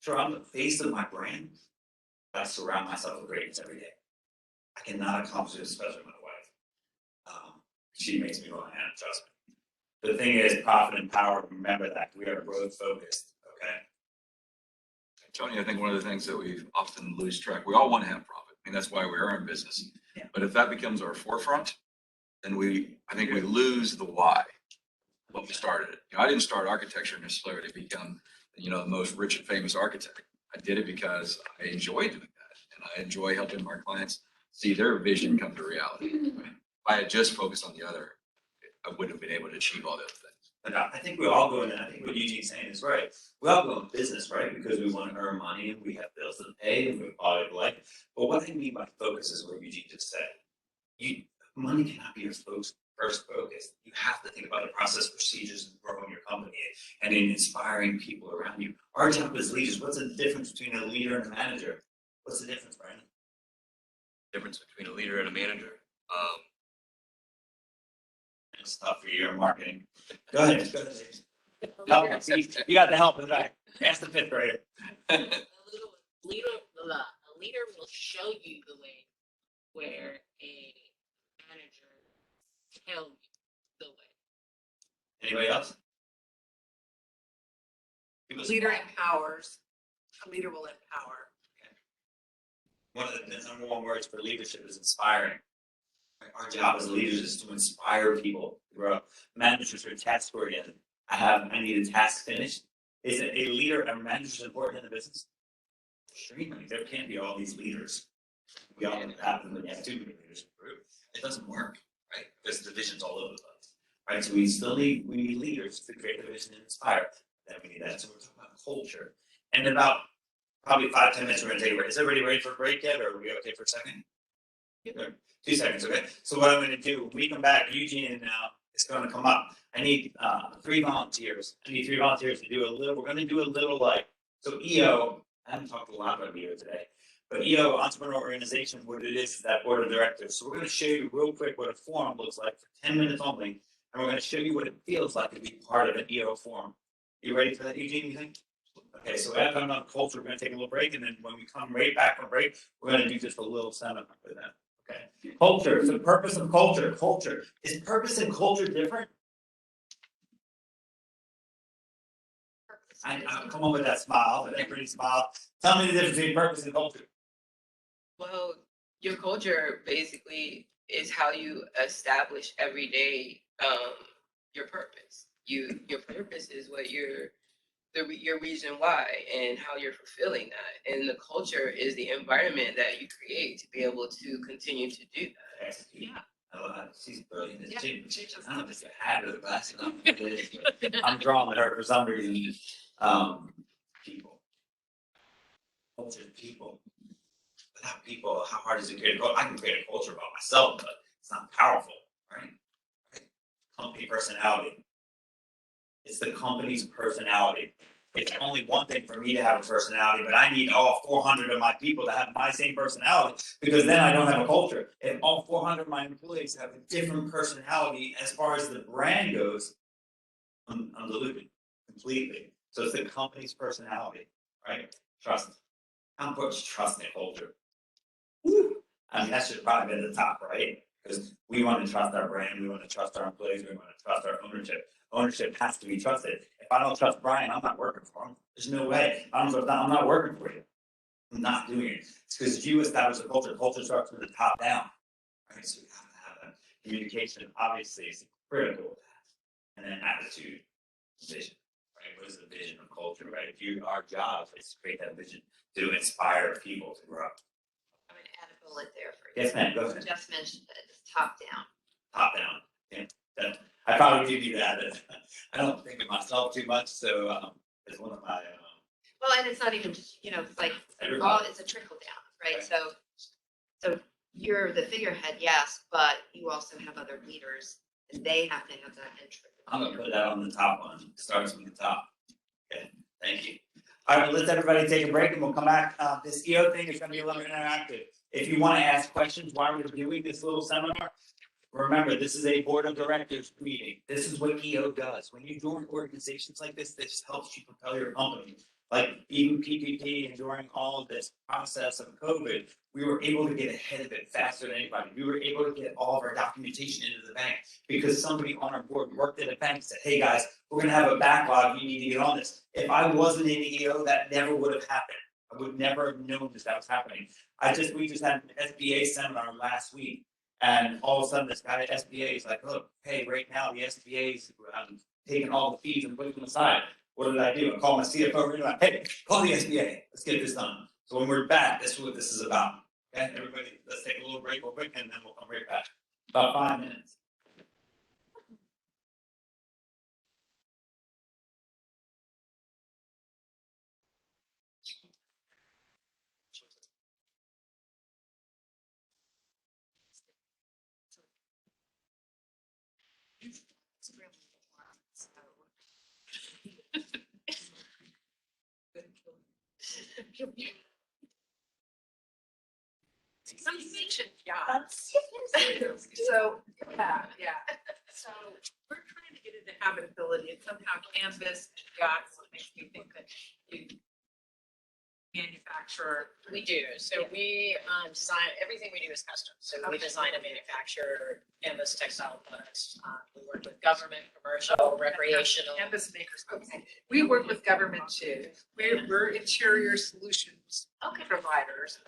Sure, I'm the face of my brand, but I surround myself with greatness every day. I cannot accomplish it, especially with my wife. She makes me who I am, trust me. The thing is, profit and power, remember that. We are growth focused, okay? Tony, I think one of the things that we often lose track, we all want to have profit. I mean, that's why we are in business. Yeah. But if that becomes our forefront, then I think we lose the why, what we started it. I didn't start architecture necessarily to become, the most rich and famous architect. I did it because I enjoy doing that. And I enjoy helping my clients see their vision come to reality. If I had just focused on the other, I wouldn't have been able to achieve all the other things. But I think we all go in, and I think what Eugene's saying is right. We all go in business, right? Because we want to earn money and we have bills to pay and we have quality of life. But what I mean by focus is what Eugene just said. Money cannot be your first focus. You have to think about the process, procedures, and growing your company and in inspiring people around you. Our job as leaders, what's the difference between a leader and a manager? What's the difference, Brian? Difference between a leader and a manager. It's tough for your marketing. Go ahead. Go ahead. No, you got the help in the back. Ask the fifth grader. A leader will show you the way, where a manager tell you the way. Anybody else? Give us Leader one. empowers, a leader will empower. One of the number one words for leadership is inspiring. Our job as leaders is to inspire people to grow. Managers are task oriented. I need a task finished. Is it a leader and manager important in the business? Extremely. There can't be all these leaders. We all have them, but you have too many leaders in the group. It doesn't work, right? Because the vision's all over the place, right? So we need leaders to create the vision and inspire. Then we need that. So we're talking about culture. And in about probably 5-10 minutes, we're gonna take a break. Is everybody ready for a break yet, or are we okay for a second? Good. 2 seconds, okay? So what I'm gonna do, when we come back, Eugene is gonna come up. I need 3 volunteers. I need 3 volunteers to do a little, we're gonna do a little like, so EO, I haven't talked a lot about EO today, but EO, Entrepreneur Organization, what it is that board of directors. So we're gonna show you real quick what a forum looks like for 10 minutes only, and we're gonna show you what it feels like to be part of an EO forum. You ready for that, Eugene, you think? Okay, so after I'm on culture, we're gonna take a little break, and then when we come right back from break, we're gonna do just a little seminar for that. Okay. Culture, so the purpose of culture. Culture. Is purpose and culture different? I'll come on with that smile, that pretty smile. Tell me the difference between purpose and culture. Well, your culture basically is how you establish every day your purpose. Your purpose is what your reason why and how you're fulfilling that. And the culture is the environment that you create to be able to continue to do that. Yeah. She's brilliant. I don't know if it's a hat or the glasses. I don't know what it is, but I'm drawing her for some reason. People. Culture is people. Without people, how hard is it to create a culture? I can create a culture about myself, but it's not powerful, right? Company personality. It's the company's personality. It's only one thing for me to have a personality, but I need all 400 of my people to have my same personality, because then I don't have a culture. If all 400 of my employees have a different personality as far as the brand goes, I'm diluted completely. So it's the company's personality, right? Trust. How important is trust in culture? Woo! I mean, that should probably be at the top, right? Because we want to trust our brand, we want to trust our employees, we want to trust our ownership. Ownership has to be trusted. If I don't trust Brian, I'm not working for him. There's no way. I'm not working for you. I'm not doing it. It's because you establish a culture. Culture starts from the top down. Right? So you have to have that. Communication obviously is critical to that. And then attitude, vision. Right? What is the vision of culture? Right? Our job is to create that vision to inspire people to grow. I'm gonna add a bullet there for you. Yes, ma'am. Go ahead. You just mentioned it, it's top down. Top down. Yeah. I probably do that. I don't think of myself too much, so it's one of my. Well, and it's not even just, it's like, it's a trickle down, right? Right. So you're the figurehead, yes, but you also have other leaders, and they have to have that entry. I'm gonna put that on the top one. It starts from the top. Okay, thank you. All right, well, let's everybody take a break and we'll come back. This EO thing is gonna be a little interactive. If you want to ask questions while we're doing this little seminar, remember, this is a board of directors meeting. This is what EO does. When you join organizations like this helps you propel your company. Like even PPP and during all of this process of COVID, we were able to get ahead of it faster than anybody. We were able to get all of our documentation into the bank because somebody on our board worked at a bank and said, hey guys, we're gonna have a backlog, you need to get on this. If I wasn't in EO, that never would have happened. I would never have known that was happening. We just had an SBA seminar last week. And all of a sudden, this guy at SBA is like, look, hey, right now the SBA's taking all the fees and putting them aside. What did I do? I called my CFO and like, hey, call the SBA. Let's get this done. So when we're back, this is what this is about. Okay, everybody, let's take a little break real quick and then we'll come right back. About 5 minutes. Some mentioned yachts. So, yeah. So we're trying to get into habitability and somehow canvas yachts makes me think that you manufacture. We do. So we design, everything we do is custom. So we Okay. design and manufacture canvas textile products. We work with government, commercial, recreational. Canvas makers. Okay. We work with government too. We're interior solutions Okay. providers.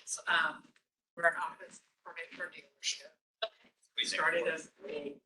So, we're an office for dealership. We Started as a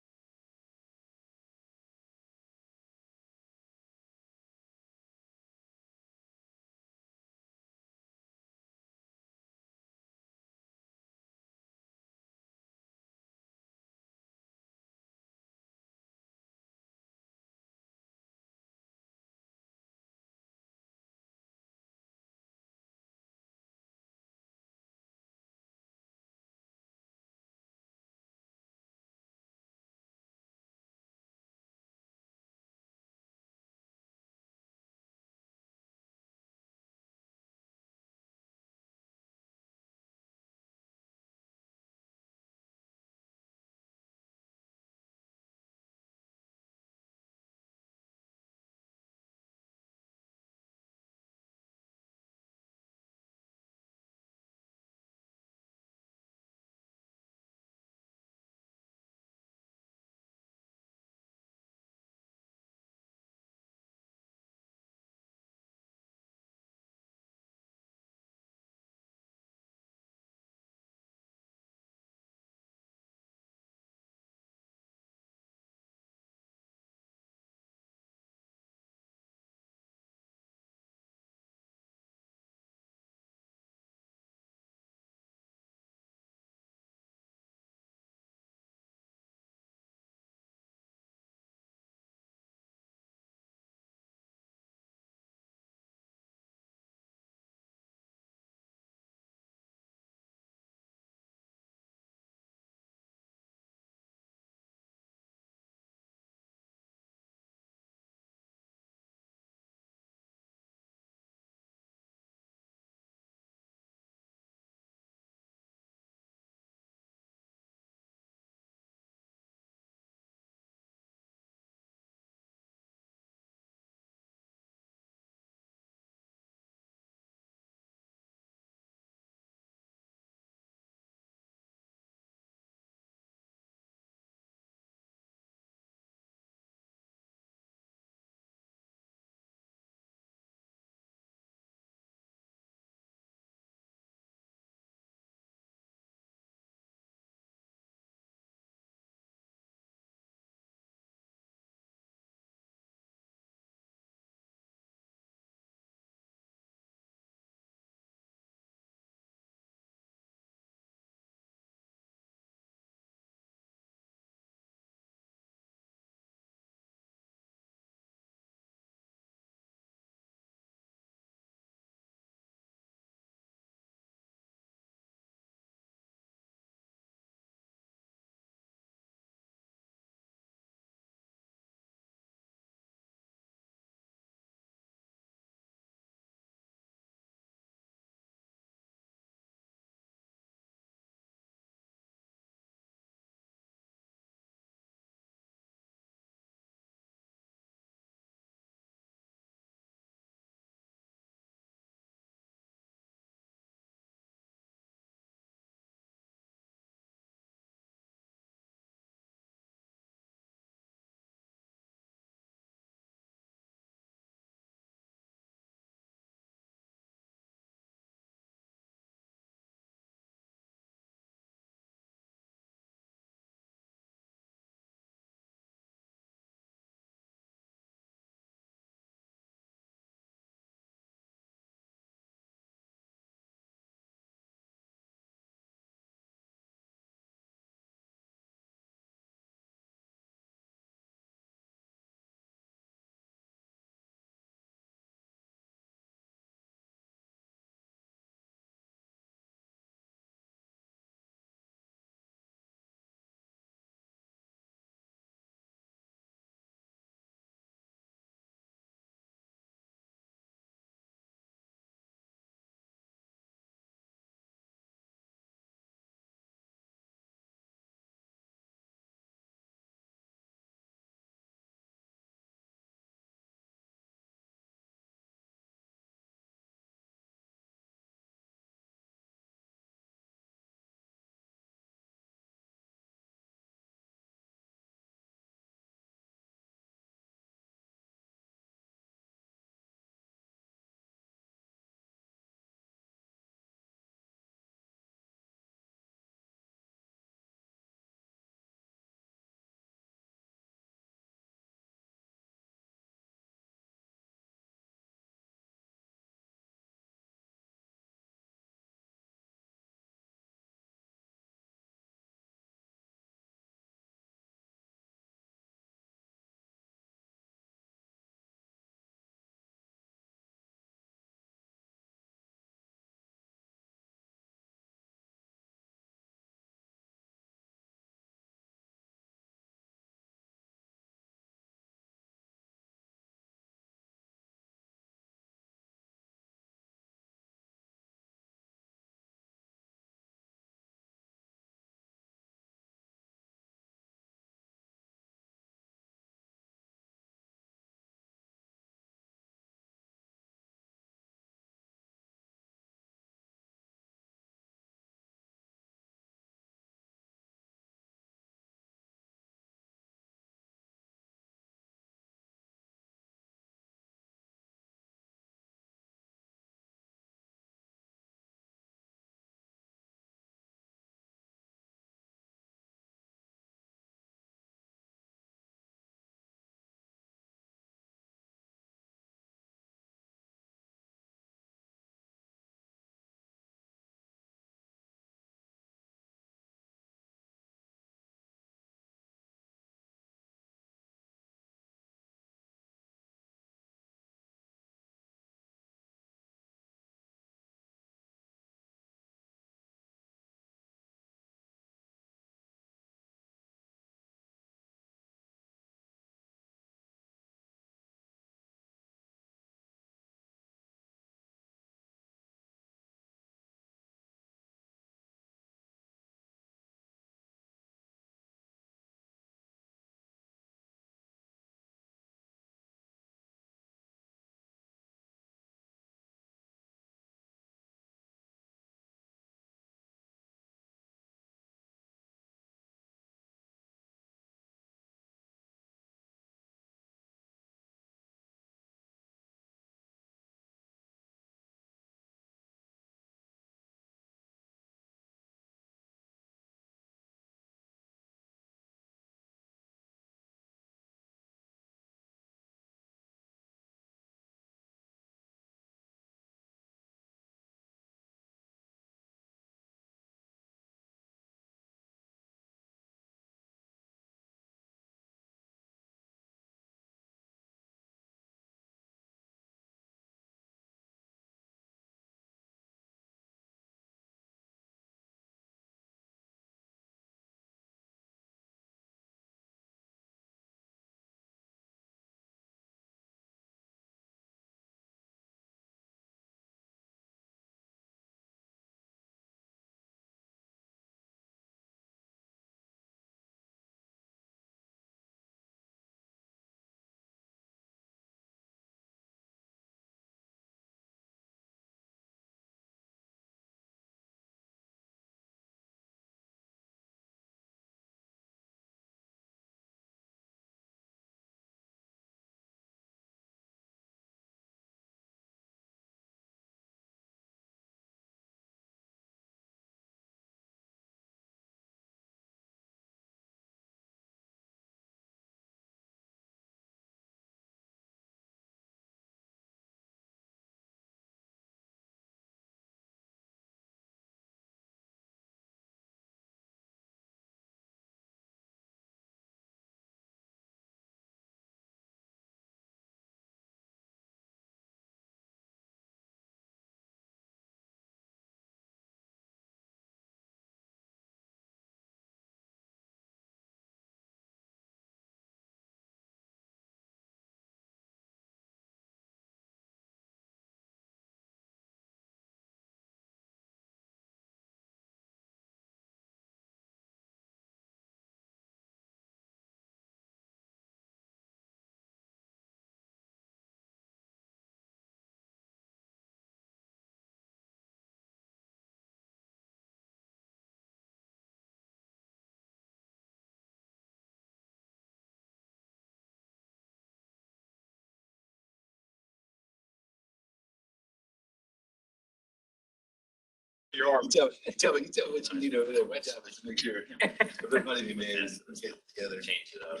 Your arm. Tell me what you need over there. My job is to make sure if there's money to be made, let's get it together. Change it up.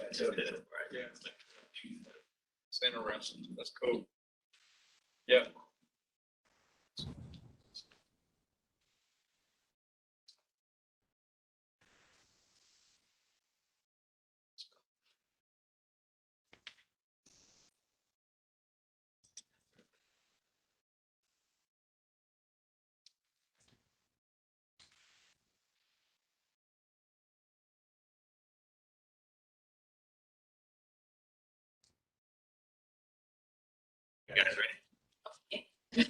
Yeah. It's interesting. That's cool. Yeah. You guys ready?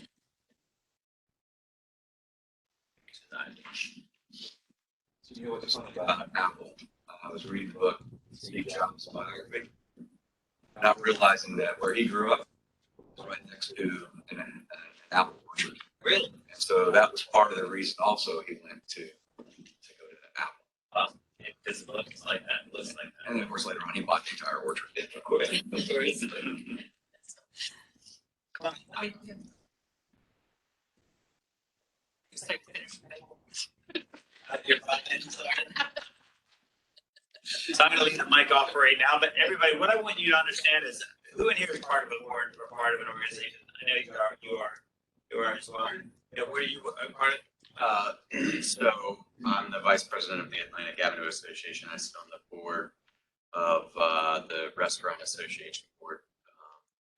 So you know what's funny about Apple? I was reading the book, Steve Jobs' biography, not realizing that where he grew up was right next to an apple orchard. Really? And so that was part of the reason also he went to go to Apple. This looks like that, looks like that. And then of course later on he bought the entire orchard. Of course. Come on. So I'm gonna leave the mic off for right now, but everybody, what I want you to understand is who in here is part of a board or part of an organization? I know you are as well. You know, where you are part of? So I'm the vice president of the Atlantic Avenue Association. I sit on the board of the Restaurant Association board.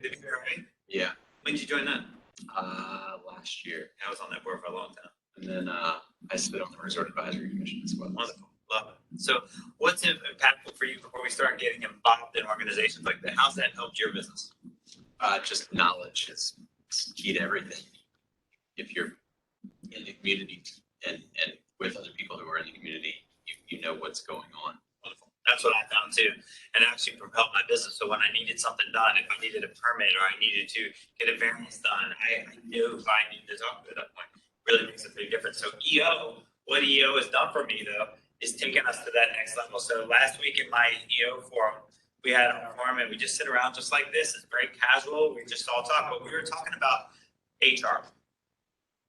Did you hear me? Yeah, When did you join that? last year. I was on that board for a long time. And then I sit on the Resort Advisory Commission as well. Wonderful, love it. So what's impactful for you before we start getting involved in organizations like that? How's that helped your business? Just knowledge is key to everything. If you're in the community and with other people who are in the community, you know what's going on. Wonderful. That's what I found too. And it actually propelled my business. So when I needed something done, if I needed a permit or I needed to get a variance done, I knew if I needed to talk at that point. Really makes a big difference. So what EO has done for me though, is taken us to that next level. So last week in my EO forum, we had a forum and we just sit around just like this. It's very casual. We just all talk, but we were talking about HR.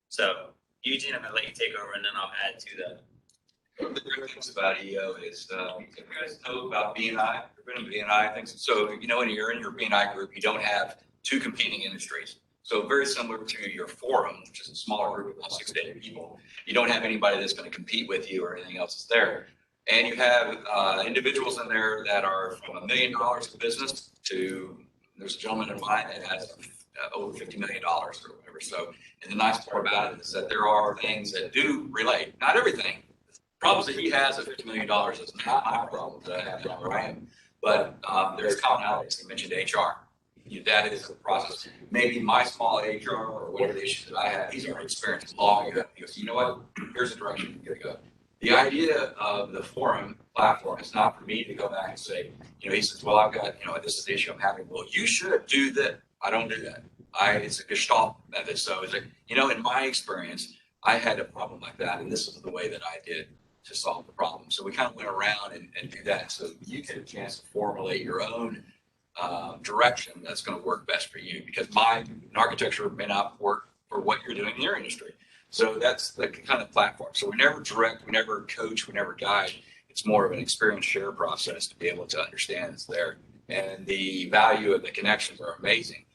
So Eugene, I'm gonna let you take over and then I'll add to that. One of the great things about EO is, you guys know about BNI, BNI things. So, you know, when you're in your BNI group, you don't have two competing industries. So very similar to your forum, which is a smaller group of about 6 to 8 people. You don't have anybody that's going to compete with you or anything else is there. And you have individuals in there that are from $1 million of business to, there's a gentleman in mine that has over $50 million or whatever. So, and the nice part about it is that there are things that do relate, not everything. Problems that he has at $50 million is not my problem that I have down where I am. But there's commonalities. You mentioned HR. That is the process. Maybe my small HR or whatever the issues that I have, he's already experienced long ago. He goes, you know what? Here's the direction you're going to go. The idea of the forum platform is not for me to go back and say, you know, he says, well, I've got, you know, this is the issue I'm having. Well, you should do that. I don't do that. It's a gestalt method. So it's like, you know, in my experience, I had a problem like that. And this is the way that I did to solve the problem. So we kind of went around and do that. So you get a chance to formulate your own direction that's going to work best for you, because mine in architecture may not work for what you're doing in your industry. So that's the kind of platform. So we never direct, we never coach, we never guide. It's more of an experience share process to be able to understand it's there. And the value of the connections are amazing.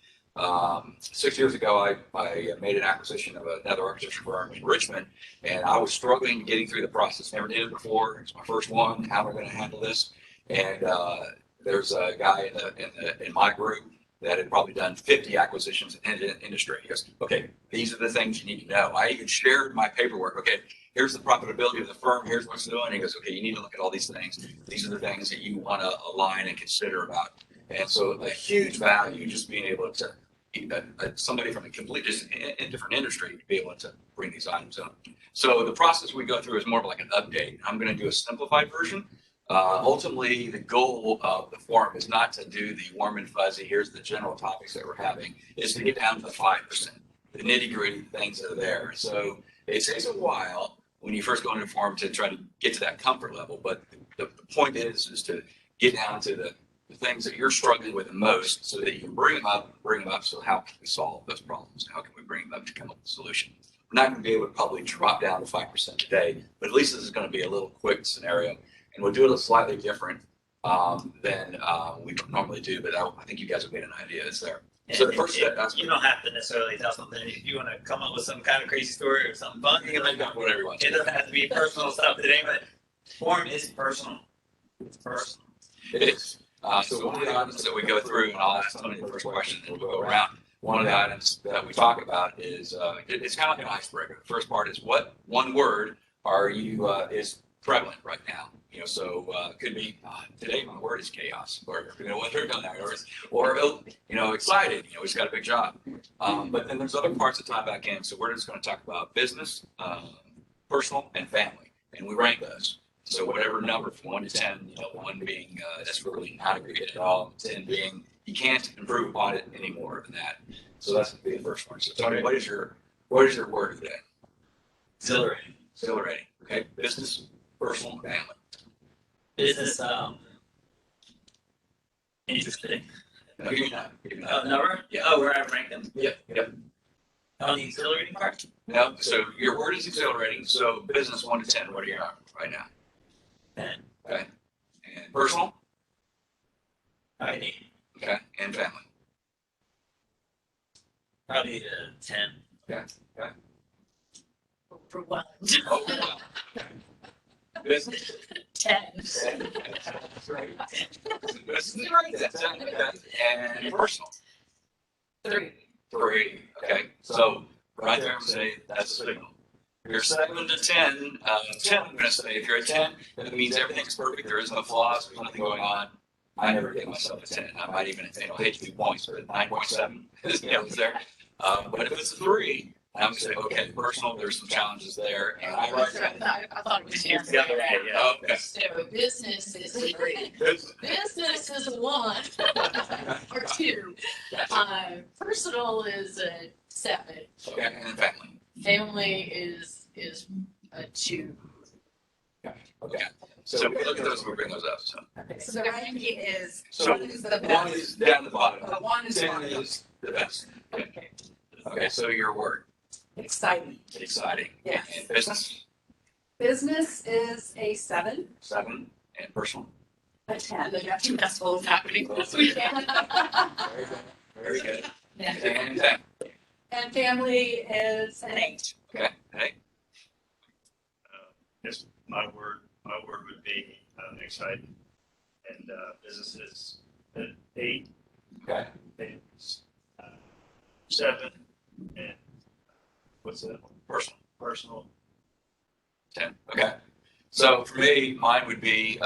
6 years ago, I made an acquisition of another architecture firm in Richmond, and I was struggling getting through the process. Never did it before. It's my first one. How am I going to handle this? And there's a guy in my group that had probably done 50 acquisitions in the industry. He goes, okay, these are the things you need to know. I even shared my paperwork. Okay, here's the profitability of the firm. Here's what's doing. He goes, okay, you need to look at all these things. These are the things that you want to align and consider about. And so a huge value just being able to, somebody from a completely different industry to be able to bring these items up. So the process we go through is more of like an update. I'm going to do a simplified version. Ultimately, the goal of the forum is not to do the warm and fuzzy, here's the general topics that we're having, is to get down to the 5%, the nitty gritty things that are there. So it takes a while when you first go into a forum to try to get to that comfort level. But the point is to get down to the things that you're struggling with the most so that you can bring them up. So how can we solve those problems? How can we bring them up to come up with a solution? We're not going to be able to probably drop down to 5% today, but at least this is going to be a little quick scenario, and we'll do it slightly different than we normally do. But I think you guys have made an idea. It's there. So the first step, that's you don't have to necessarily tell something. If you want to come up with some kind of crazy story or something fun, you can make up whatever you want. it doesn't have to be personal stuff today, but form is personal. It's personal. It is. So one of the items that we go through, and I'll ask Tony the first question, and we'll go around. One of the items that we talk about is it's kind of like an icebreaker. The first part is what one word are you is prevalent right now. You know, so it could be today my word is chaos, or you know what they're doing that, or you know excited. You know, he's got a big job. But then there's other parts that tie back in. So we're just going to talk about business, personal, and family, and we rank those. So whatever number from 1 to 10, you know, 1 being that's really not a great at all, 10 being you can't improve upon it any more than that. So that's going to be the first one. So Tony, what is your word today? Exhilarating. Exhilarating. Okay, business, personal, family. Business, interesting. No, give me that. Oh, number? Yeah. Oh, where I rank them? Yep. On the exhilarating part? No, so your word is exhilarating. So business 1 to 10, what are you on right now? 10. Okay. And personal? Probably 8. Okay. And family? Probably 10. For one. Oh, wow. Business? 10. That's right. Business, that's 10. Okay. And personal? 3. 3. Okay. So right there, I'm saying that's a signal. If you're 7 to 10, 10, I'm going to say if you're a 10, that means everything's perfect. There is no flaws. There's nothing going on. I never give myself a 10. I might even, you know, hate to be points, but 9.7 is, you know, it's there. But if it's a 3, I'm going to say, okay, personal, there's some challenges there. And I write that. I thought it was The other way, yeah. Okay. So business is 3. Business is a 1 or 2. Personal is a 7. Okay. And then family. Family is a 2. Okay. So we look at those, we bring those up. So, So the ranking is, so one is the 1 best. is down the bottom. The 1 is 10 one. is the best. Okay. Okay. So your word, Exciting. exciting. Yes. And business, Business is a 7, 7. And personal. a 10. The nephew festival is happening this weekend. Very good. Very good. Yeah. And 10. And family is an 8. Okay. Hey. Yes, my word would be exciting. And business is 8. Okay. It's 7. And what's that one? Personal. Personal. 10. Okay. So for me, mine would be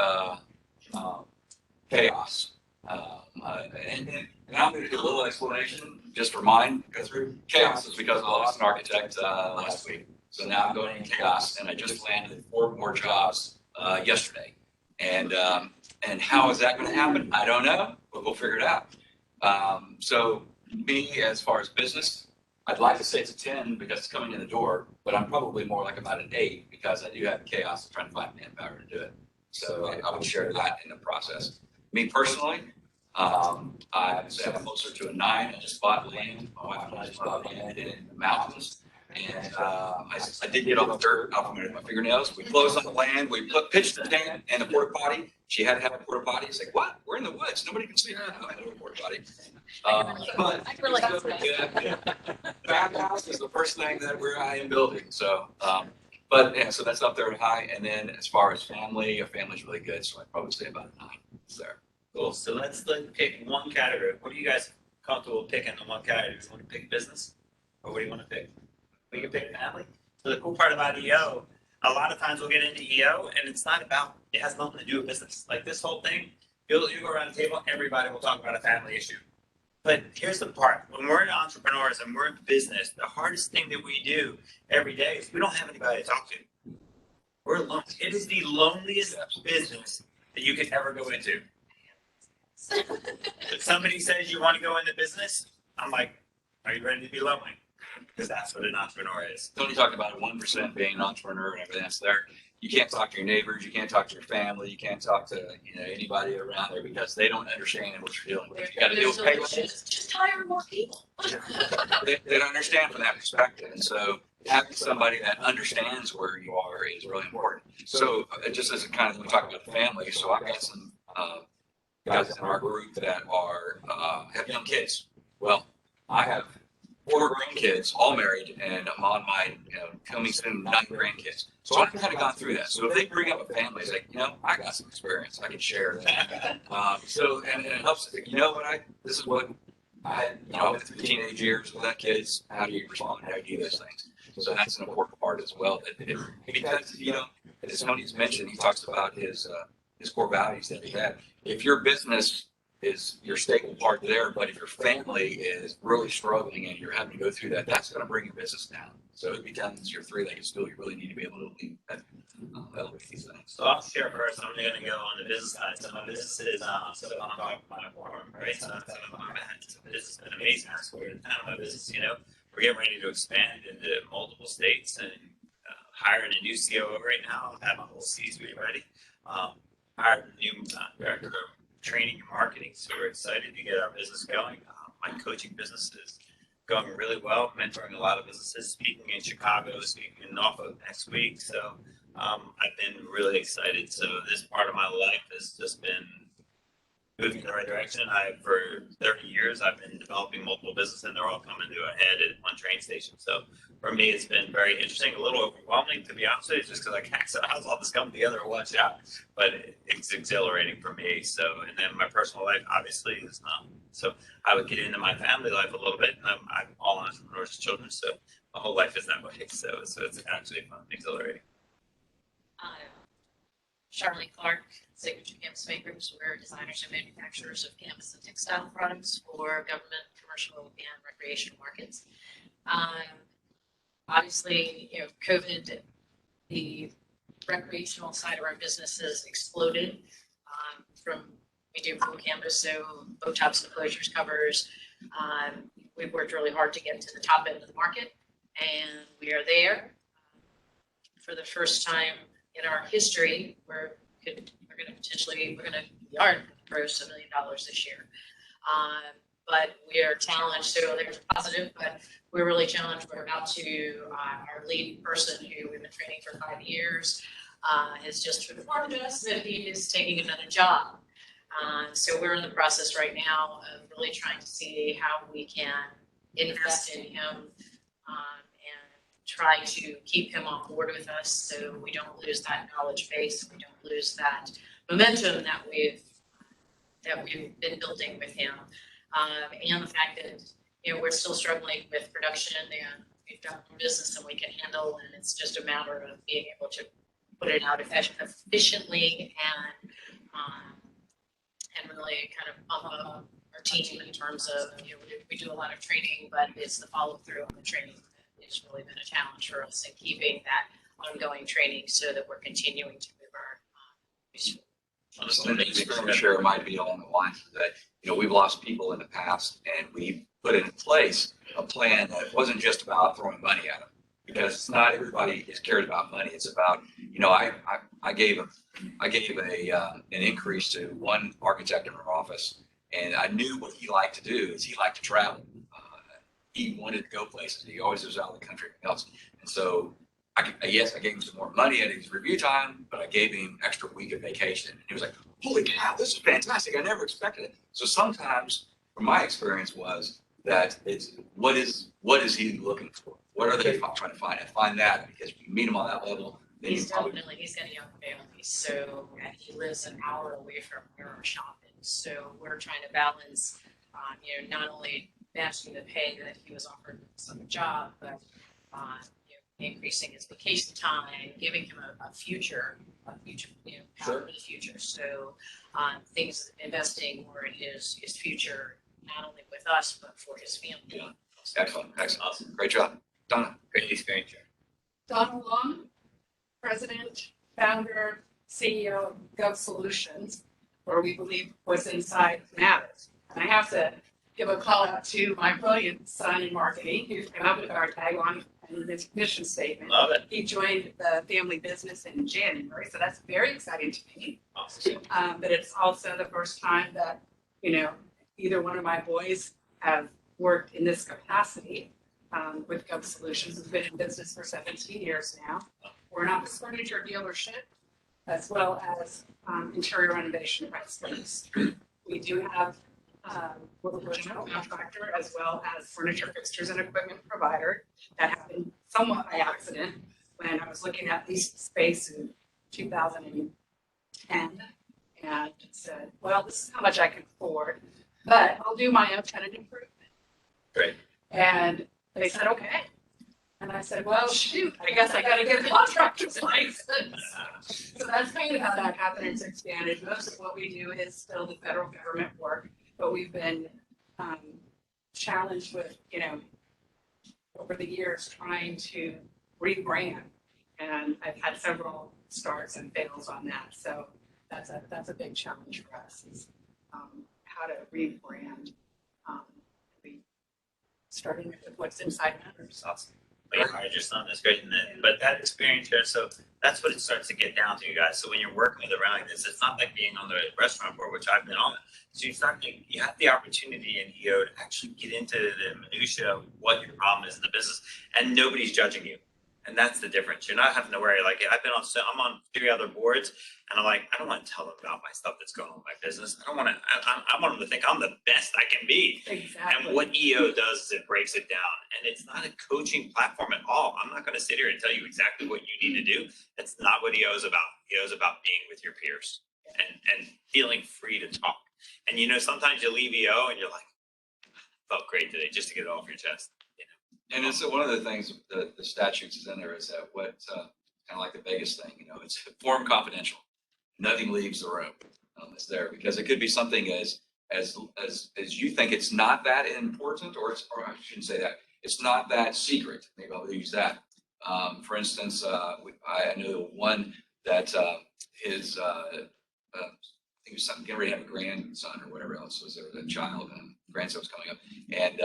chaos. And I'm going to do a little explanation just for mine. Go through chaos is because I lost an architect last week. So now I'm going in chaos, and I just landed 4 more jobs yesterday. And how is that going to happen? I don't know, but we'll figure it out. So me, as far as business, I'd like to say it's a 10 because it's coming in the door, but I'm probably more like about an 8 because I do have chaos of trying to find manpower to do it. So I would share that in the process. Me personally, I would say I'm closer to a 9. I just bought land. My wife and I just bought land in the mountains. And I did get all the dirt out from my fingernails. We closed on the land. We pitched the tent and the porta potty. She had to have a porta potty. It's like, what? We're in the woods. Nobody can see her. I have a porta potty. But I really it's really good. Bathhouse is the first thing that I am building. So, but yeah, so that's up there high. And then as far as family, family's really good. So I'd probably say about a 9. It's there. Cool. So let's pick one category. What are you guys comfortable picking in one category? Do you want to pick business? Or what do you want to pick? We can pick family. So the cool part about EO, a lot of times we'll get into EO and it's not about, it has nothing to do with business. Like this whole thing, you go around the table, everybody will talk about a family issue. But here's the part, when we're entrepreneurs and we're in business, the hardest thing that we do every day is we don't have anybody to talk to. We're alone. It is the loneliest business that you could ever go into. If somebody says you want to go into business, I'm like, are you ready to be lonely? Because that's what an entrepreneur is. Tony talked about 1% being an entrepreneur and everything that's there. You can't talk to your neighbors, you can't talk to your family, you can't talk to anybody around there because they don't understand what you're dealing with. You got to deal with payroll. Just hire more people. They don't understand from that perspective. And so having somebody that understands where you are is really important. So just as a kind of, we talk about the family, so I've got some guys in our group that are have young kids. Well, I have 4 grandkids, all married, and I'm on my coming soon 9 grandkids. So I've kind of gone through that. So if they bring up a family, it's like, I got some experience. I can share that. And it helps. This is what I went through teenage years without kids. How do you respond? How do you do those things? So that's an important part as well. Because as Tony's mentioned, he talks about his core values that he had. If your business is your staple part there, but if your family is really struggling and you're having to go through that, that's going to bring your business down. So it becomes your 3-legged stool. You really need to be able to lead that, elevate these things. So I'll share first. I'm going to go on the business side. So my business is so I'm talking about my farm, right? So this has been amazing. That's where kind of my business. We're getting ready to expand into multiple states and hiring a new COO right now. I have my whole C-suite ready. Hired a new director of training and marketing. So we're excited to get our business going. My coaching business is going really well, mentoring a lot of businesses, speaking in Chicago, speaking in Norfolk next week. So I've been really excited. So this part of my life has just been moving in the right direction. For 30 years, I've been developing multiple businesses, and they're all coming to a head at one train station. So for me, it's been very interesting, a little overwhelming, to be honest with you, just because I can't say how's all this coming together and watch out. But it's exhilarating for me. So, and then my personal life, obviously, is not. So I would get into my family life a little bit, and I'm all entrepreneurs' children, so my whole life is that way. So it's actually fun, exhilarating. Charlene Clark, Signature Campus Makers. We're designers and manufacturers of campus and textile products for government, commercial, and recreation markets. Obviously, COVID, the recreational side of our business has exploded. We do full canvas, so boat tops and closures, covers. We've worked really hard to get to the top end of the market, and we are there. For the first time in our history, we are going to gross $1 million this year. But we are challenged, so there's positive, but we're really challenged. We're about to, our lead person who we've been training for 5 years has just informed us that he is taking another job. So we're in the process right now of really trying to see how we can invest in him and try to keep him on board with us so we don't lose that knowledge base, we don't lose that momentum that we've been building with him. And the fact that we're still struggling with production, and we've got more business than we can handle, and it's just a matter of being able to put it out efficiently and really kind of bump up our team in terms of we do a lot of training, but it's the follow through on the training that has really been a challenge for us in keeping that ongoing training so that we're continuing to move our And the experience share might be along the lines of that, we've lost people in the past, and we put in place a plan that wasn't just about throwing money at them, because not everybody is cared about money. It's about, I gave an increase to one architect in our office, and I knew what he liked to do is he liked to travel. He wanted to go places. He always was out of the country and else. And so I gave him some more money at his review time, but I gave him extra week of vacation. And he was like, holy cow, this is fantastic. I never expected it. So sometimes, from my experience, was that it's what is he looking for? What are they trying to find? And find that, because if you meet him on that level, then he's got a young family, so, and he lives an hour away from where we're shopping. So we're trying to balance, not only matching the pay that he was offered with some job, but increasing his vacation time, giving him a future, path for the future. So things, investing more in his future, not only with us, but for his family. Yeah. Excellent. Awesome. Great job. Donna. Great experience. Donna Long, President, Founder, CEO of Gov Solutions, where we believe what's inside matters. And I have to give a call out to my brilliant son in marketing, who came up with our tagline and this mission statement. Love it. He joined the family business in January, so that's very exciting to me. Awesome. But it's also the first time that, either one of my boys have worked in this capacity. with Gov Solutions. We've been in business for 17 years now. We're an office furniture dealership as well as interior renovation experts. We do have, we're a general contractor as well as furniture, fixtures, and equipment provider. That happened somewhat by accident when I was looking at leased space in 2010 and said, well, this is how much I can afford, but I'll do my own tenant improvement. Great. And they said, okay. And I said, well, shoot, I guess I gotta get a contractor's license. So that's kind of how that happened. It's expanded. Most of what we do is still the federal government work, but we've been challenged with, over the years trying to rebrand. And I've had several starts and fails on that. So that's a big challenge for us is how to rebrand. Starting with what's inside matters. Awesome. But you hired your son, that's great. But that experience there, so that's what it starts to get down to, you guys. So when you're working with around like this, it's not like being on the restaurant board, which I've been on. So you have the opportunity in EO to actually get into the minutia of what your problem is in the business, and nobody's judging you. And that's the difference. You're not having to worry. Like I'm on 3 other boards, and I'm like, I don't want to tell them about my stuff that's going on in my business. I want them to think I'm the best I can be. Exactly. And what EO does is it breaks it down, and it's not a coaching platform at all. I'm not going to sit here and tell you exactly what you need to do. That's not what EO is about. EO is about being with your peers and feeling free to talk. And sometimes you leave EO and you're like, felt great today just to get it off your chest. And it's one of the things, the statutes is in there is that kind of like the biggest thing, it's form confidential. Nothing leaves the room. It's there because it could be something as you think it's not that important, or I shouldn't say that. It's not that secret. Maybe I'll use that. For instance, I know one that his, I think it was something, getting ready to have a grandson or whatever else was there, a child, and grandson was coming up. And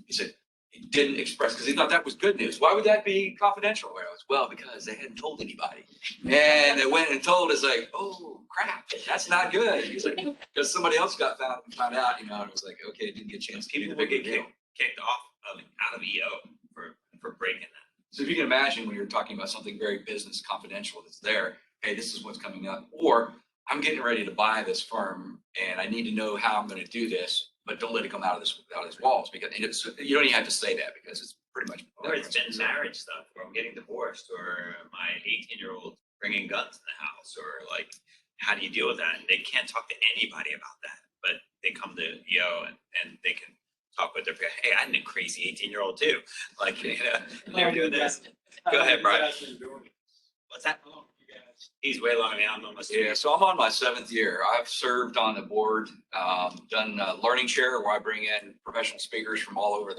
he said, he didn't express because he thought that was good news. Why would that be confidential? Well, because they hadn't told anybody. And they went and told us like, oh crap, that's not good. He's like, because somebody else got found out, and it was like, okay, didn't get a chance. People will get kicked off out of EO for breaking that. So if you can imagine when you're talking about something very business confidential that's there, hey, this is what's coming up, or I'm getting ready to buy this firm and I need to know how I'm going to do this, but don't let it come out of his walls, because you don't even have to say that because it's pretty much. Or it's been marriage stuff, or I'm getting divorced, or my 18-year-old bringing guns in the house, or like, how do you deal with that? And they can't talk to anybody about that, but they come to EO and they can talk with their, hey, I had a crazy 18-year-old too. Like, they were doing this. Go ahead, Brian. What's that? He's way longer than I'm almost. Yeah, so I'm on my 7th year. I've served on the board, done Learning Share, where I bring in professional speakers from all over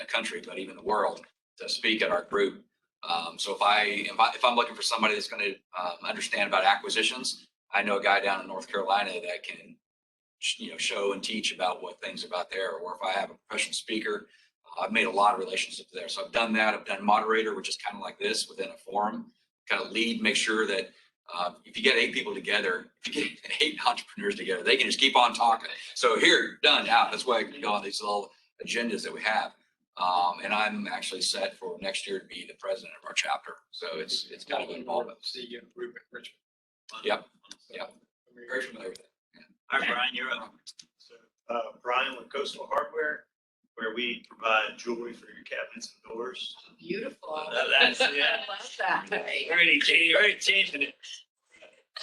country, but even the world to speak at our group. So if I'm looking for somebody that's going to understand about acquisitions, I know a guy down in North Carolina that can, show and teach about what things about there. Or if I have a professional speaker, I've made a lot of relationships there. So I've done that. I've done moderator, which is kind of like this within a forum. Kind of lead, make sure that if you get 8 people together, if you get 8 entrepreneurs together, they can just keep on talking. So here, done, out. That's why I can go on these little agendas that we have. And I'm actually set for next year to be the president of our chapter. So it's kind of involved. See you group in Richmond. Yep. Very familiar with it. All right, Brian, you're up. So, Brian with Coastal Hardware, where we provide jewelry for your cabinets and doors. Beautiful. That's, I love that. already changing it.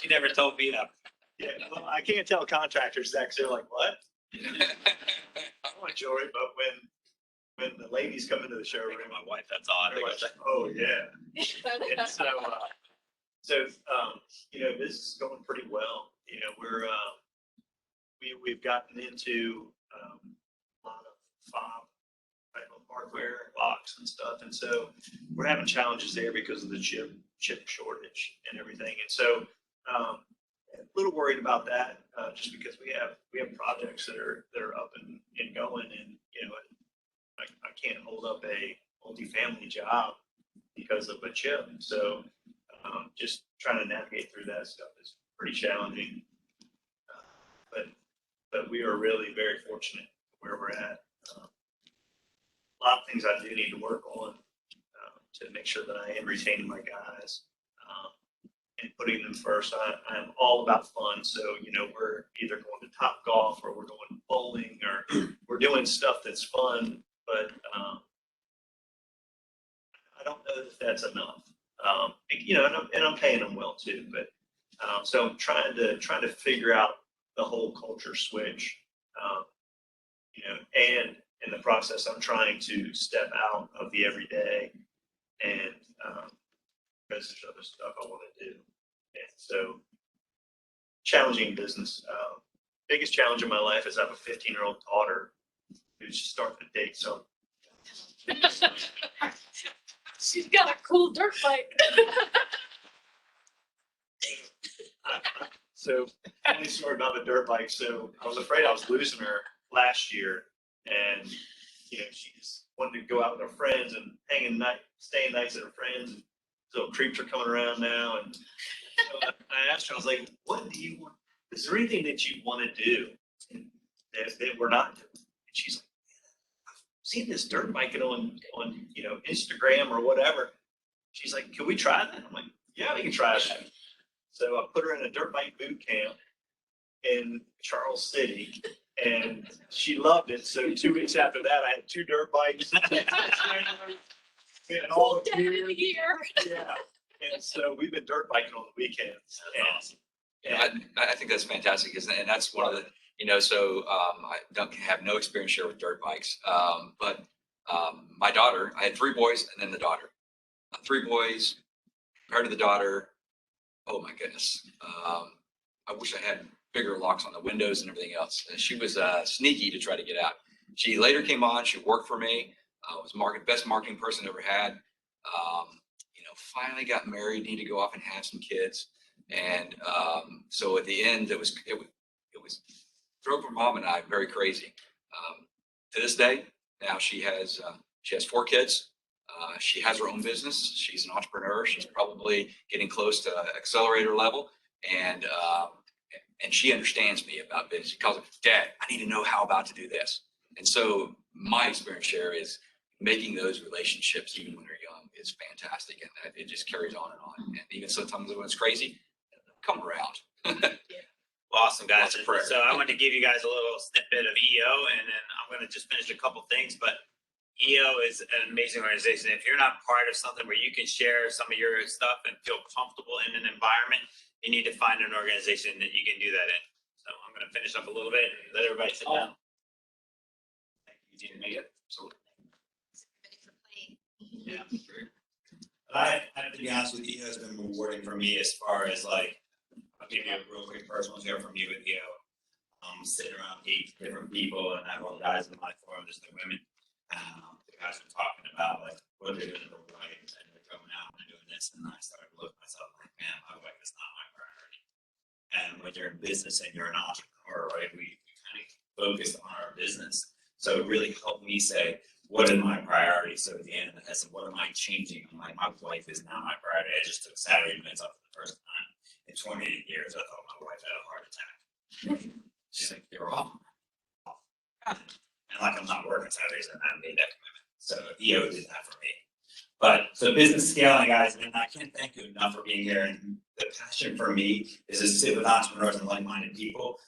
She never told me that. Yeah, well, I can't tell contractors that because they're like, what? I want jewelry, but when the ladies come into the showroom, My wife, that's odd. they're like, oh yeah. And so, business is going pretty well. We've gotten into a lot of fob type of hardware, locks and stuff, and so we're having challenges there because of the chip shortage and everything. And so, a little worried about that, just because we have projects that are up and going, and I can't hold up a multifamily job because of a chip. So, just trying to navigate through that stuff is pretty challenging. But we are really very fortunate where we're at. a lot of things I do need to work on to make sure that I am retaining my guys and putting them first. I am all about fun. So, we're either going to Top Golf or we're going bowling or we're doing stuff that's fun, but I don't know if that's enough. And I'm paying them well too, but so I'm trying to figure out the whole culture switch, and in the process, I'm trying to step out of the everyday and because there's other stuff I want to do. And so challenging business. Biggest challenge in my life is I have a 15-year-old daughter who's just starting to date. So She's got a cool dirt bike. So funny story about the dirt bike. So I was afraid I was losing her last year, and she just wanted to go out with her friends and staying nights at her friends. And so creeps are coming around now, and so I asked her, I was like, "What do you want? Is there anything that you want to do that we're not doing?" And she's like, "I've seen this dirt bike on Instagram or whatever." She's like, "Can we try that?" I'm like, "Yeah, we can try that." So I put her in a dirt bike boot camp in Charles City, and she loved it. So 2 weeks after that, I had 2 dirt bikes. And all the gear. Yeah. And so we've been dirt biking on the weekends. I think that's fantastic, isn't it? And that's one of the, so I don't have no experience here with dirt bikes. But my daughter, I had 3 boys and then the daughter. 3 boys compared to the daughter. Oh my goodness. I wish I had bigger locks on the windows and everything else. And she was sneaky to try to get out. She later came on, she worked for me, was best marketing person I ever had. Finally got married, needed to go off and have some kids. And so at the end, it was drove her mom and I very crazy. To this day, now she has 4 kids. She has her own business. She's an entrepreneur. She's probably getting close to accelerator level, and she understands me about business. She calls it, "Dad, I need to know how about to do this." And so my experience here is making those relationships, even when they're young, is fantastic, and it just carries on and on. And even sometimes when it's crazy, come around. Awesome, guys. Lots of prayer. So I want to give you guys a little snippet of EO, and then I'm going to just finish a couple things. But EO is an amazing organization. If you're not part of something where you can share some of your stuff and feel comfortable in an environment, you need to find an organization that you can do that in. So I'm going to finish up a little bit and let everybody sit down. Thank you, Gina. Make it. Absolutely. Yeah. I have to be honest with you, EO has been rewarding for me as far as like, I'll give you a real quick personal share from me with EO. I'm sitting around 8 different people, and I have all the guys in my forum, there's the women. The guys are talking about like what they're doing right, and they're going out and doing this, and I started looking at myself like, man, my wife is not my priority. And when you're in business and you're an entrepreneur, right, we kind of focus on our business. So it really helped me say, what is my priority? So at the end of it, I said, what am I changing? I'm like, my wife is not my priority. I just took Saturday minutes off for the first time in 28 years. I thought my wife had a heart attack. She's like, you're wrong. And like, I'm not working Saturdays, and I made that commitment. So EO did that for me. But so business scaling, guys, and I can't thank you enough for being here. And the passion for me is to sit with entrepreneurs and like-minded people.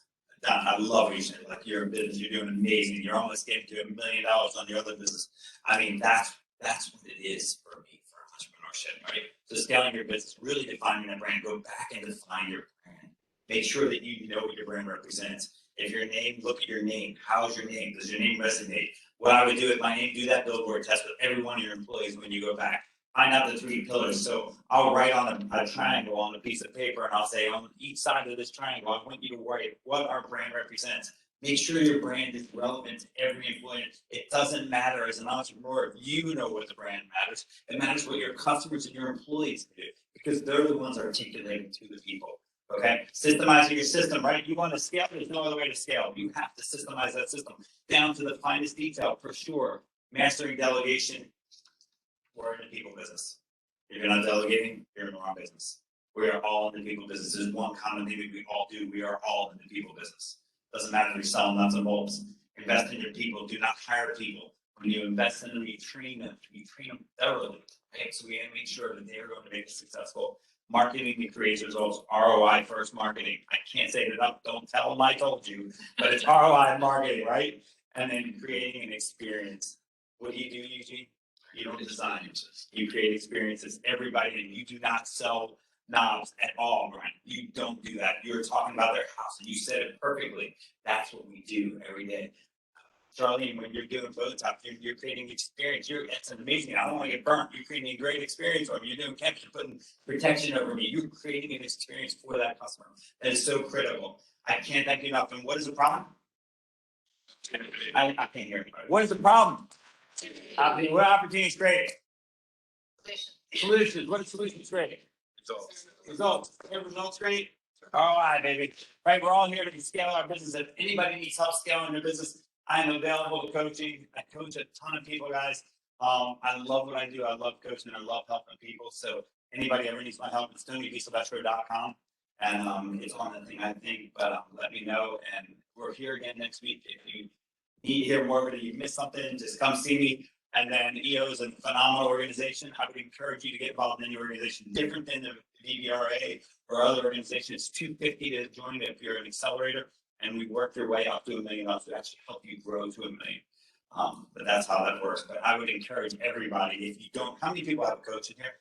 I love reaching it. Like, you're in business, you're doing amazing. You're almost getting to $1 million on your other business. I mean, that's what it is for me for entrepreneurship, right? So scaling your business, really defining that brand, go back and define your brand. Make sure that you know what your brand represents. If your name, look at your name. How's your name? Does your name resonate? What I would do with my name, do that Billboard test with every one of your employees when you go back. Find out the 3 pillars. So I'll write on a triangle on a piece of paper, and I'll say on each side of this triangle, I want you to write what our brand represents. Make sure your brand is relevant to every employee. It doesn't matter as an entrepreneur if you know what the brand matters. It matters what your customers and your employees do, because they're the ones articulating to the people. Okay, systemizing your system, right? You want to scale, there's no other way to scale. You have to systemize that system down to the finest detail, for sure. Mastering delegation. We're in the people business. If you're not delegating, you're in the wrong business. We are all in the people business. There's one common thing that we all do. We are all in the people business. Doesn't matter if you're selling nuts and bolts. Invest in your people. Do not hire people. When you invest in them, you train them thoroughly, right? So we have to make sure that they're going to make it successful. Marketing that creates results, ROI first marketing. I can't say it enough, don't tell them I told you, but it's ROI marketing, right? And then creating an experience. What do, Eugene? You don't design, you create experiences. Everybody, and you do not sell knobs at all, Brian. You don't do that. You're talking about their house, and you said it perfectly. That's what we do every day. Charlene, when you're doing Botox, you're creating experience. It's amazing. I don't want to get burnt. You're creating a great experience for me. You're doing chemistry, putting protection over me. You're creating an experience for that customer. That is so critical. I can't thank you enough. And what is the problem? I can't hear anybody. What is the problem? What opportunity is creating? Solutions. What is solutions creating? Results. Results great. ROI, baby. Right, we're all here to scale our business. If anybody needs help scaling their business, I am available to coaching. I coach a ton of people, guys. I love what I do. I love coaching. I love helping people. So anybody ever needs my help, it's TonyDiSilvestro.com. And it's on the thing, I think, but let me know. And we're here again next week. If you need to hear more of it, you missed something, just come see me. And then EO is a phenomenal organization. I would encourage you to get involved in any organization different than the VBRA or other organizations. It's $250 to join if you're an accelerator, and we work your way up to $1 million to actually help you grow to $1 million. But that's how that works. But I would encourage everybody, if you don't, how many people have a coach in here?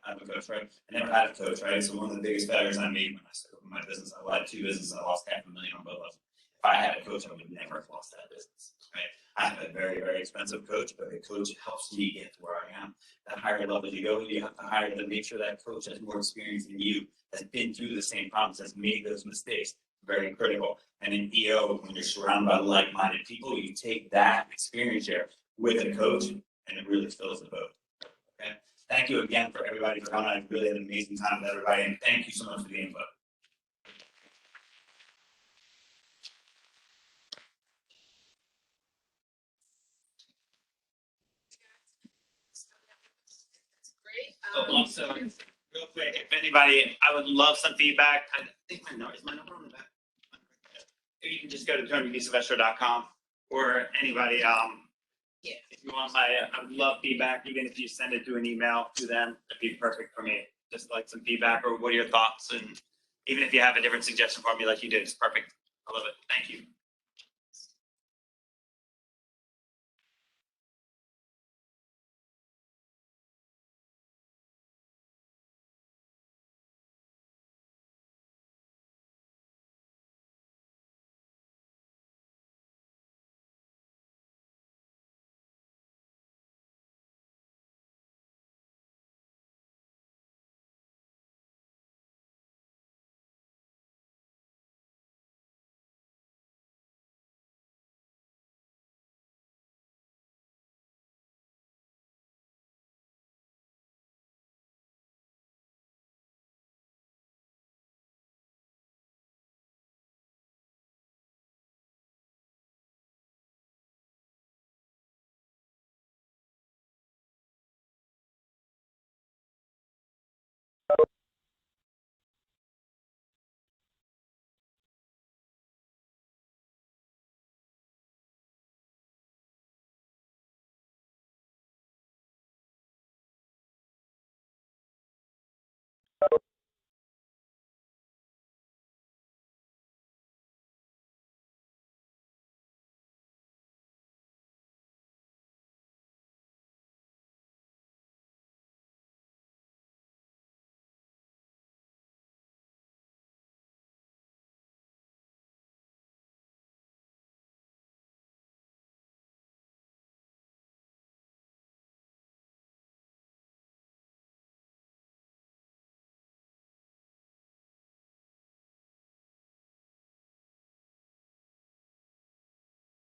I have a coach, right? I never had a coach, right? So one of the biggest failures I made when I started my business, I had 2 businesses, I lost $500,000 on both of them. If I had a coach, I would never have lost that business, right? I have a very, very expensive coach, but the coach helps me get to where I am. The higher level you go, you have to hire to make sure that coach has more experience than you, has been through the same problems, has made those mistakes. Very critical. And in EO, when you're surrounded by like-minded people, you take that experience here with a coach, and it really fills the boat. Okay. Thank you again for everybody for coming. I really had an amazing time with everybody, and thank you so much for the input. So, real quick, if anybody, I would love some feedback. I think my number on the back. You can just go to TonyDiSilvestro.com or anybody. Yeah, if you want I would love feedback, even if you send it through an email to them, it'd be perfect for me. Just like some feedback or what are your thoughts, and even if you have a different suggestion for me, like you did, it's perfect. I love it. Thank you.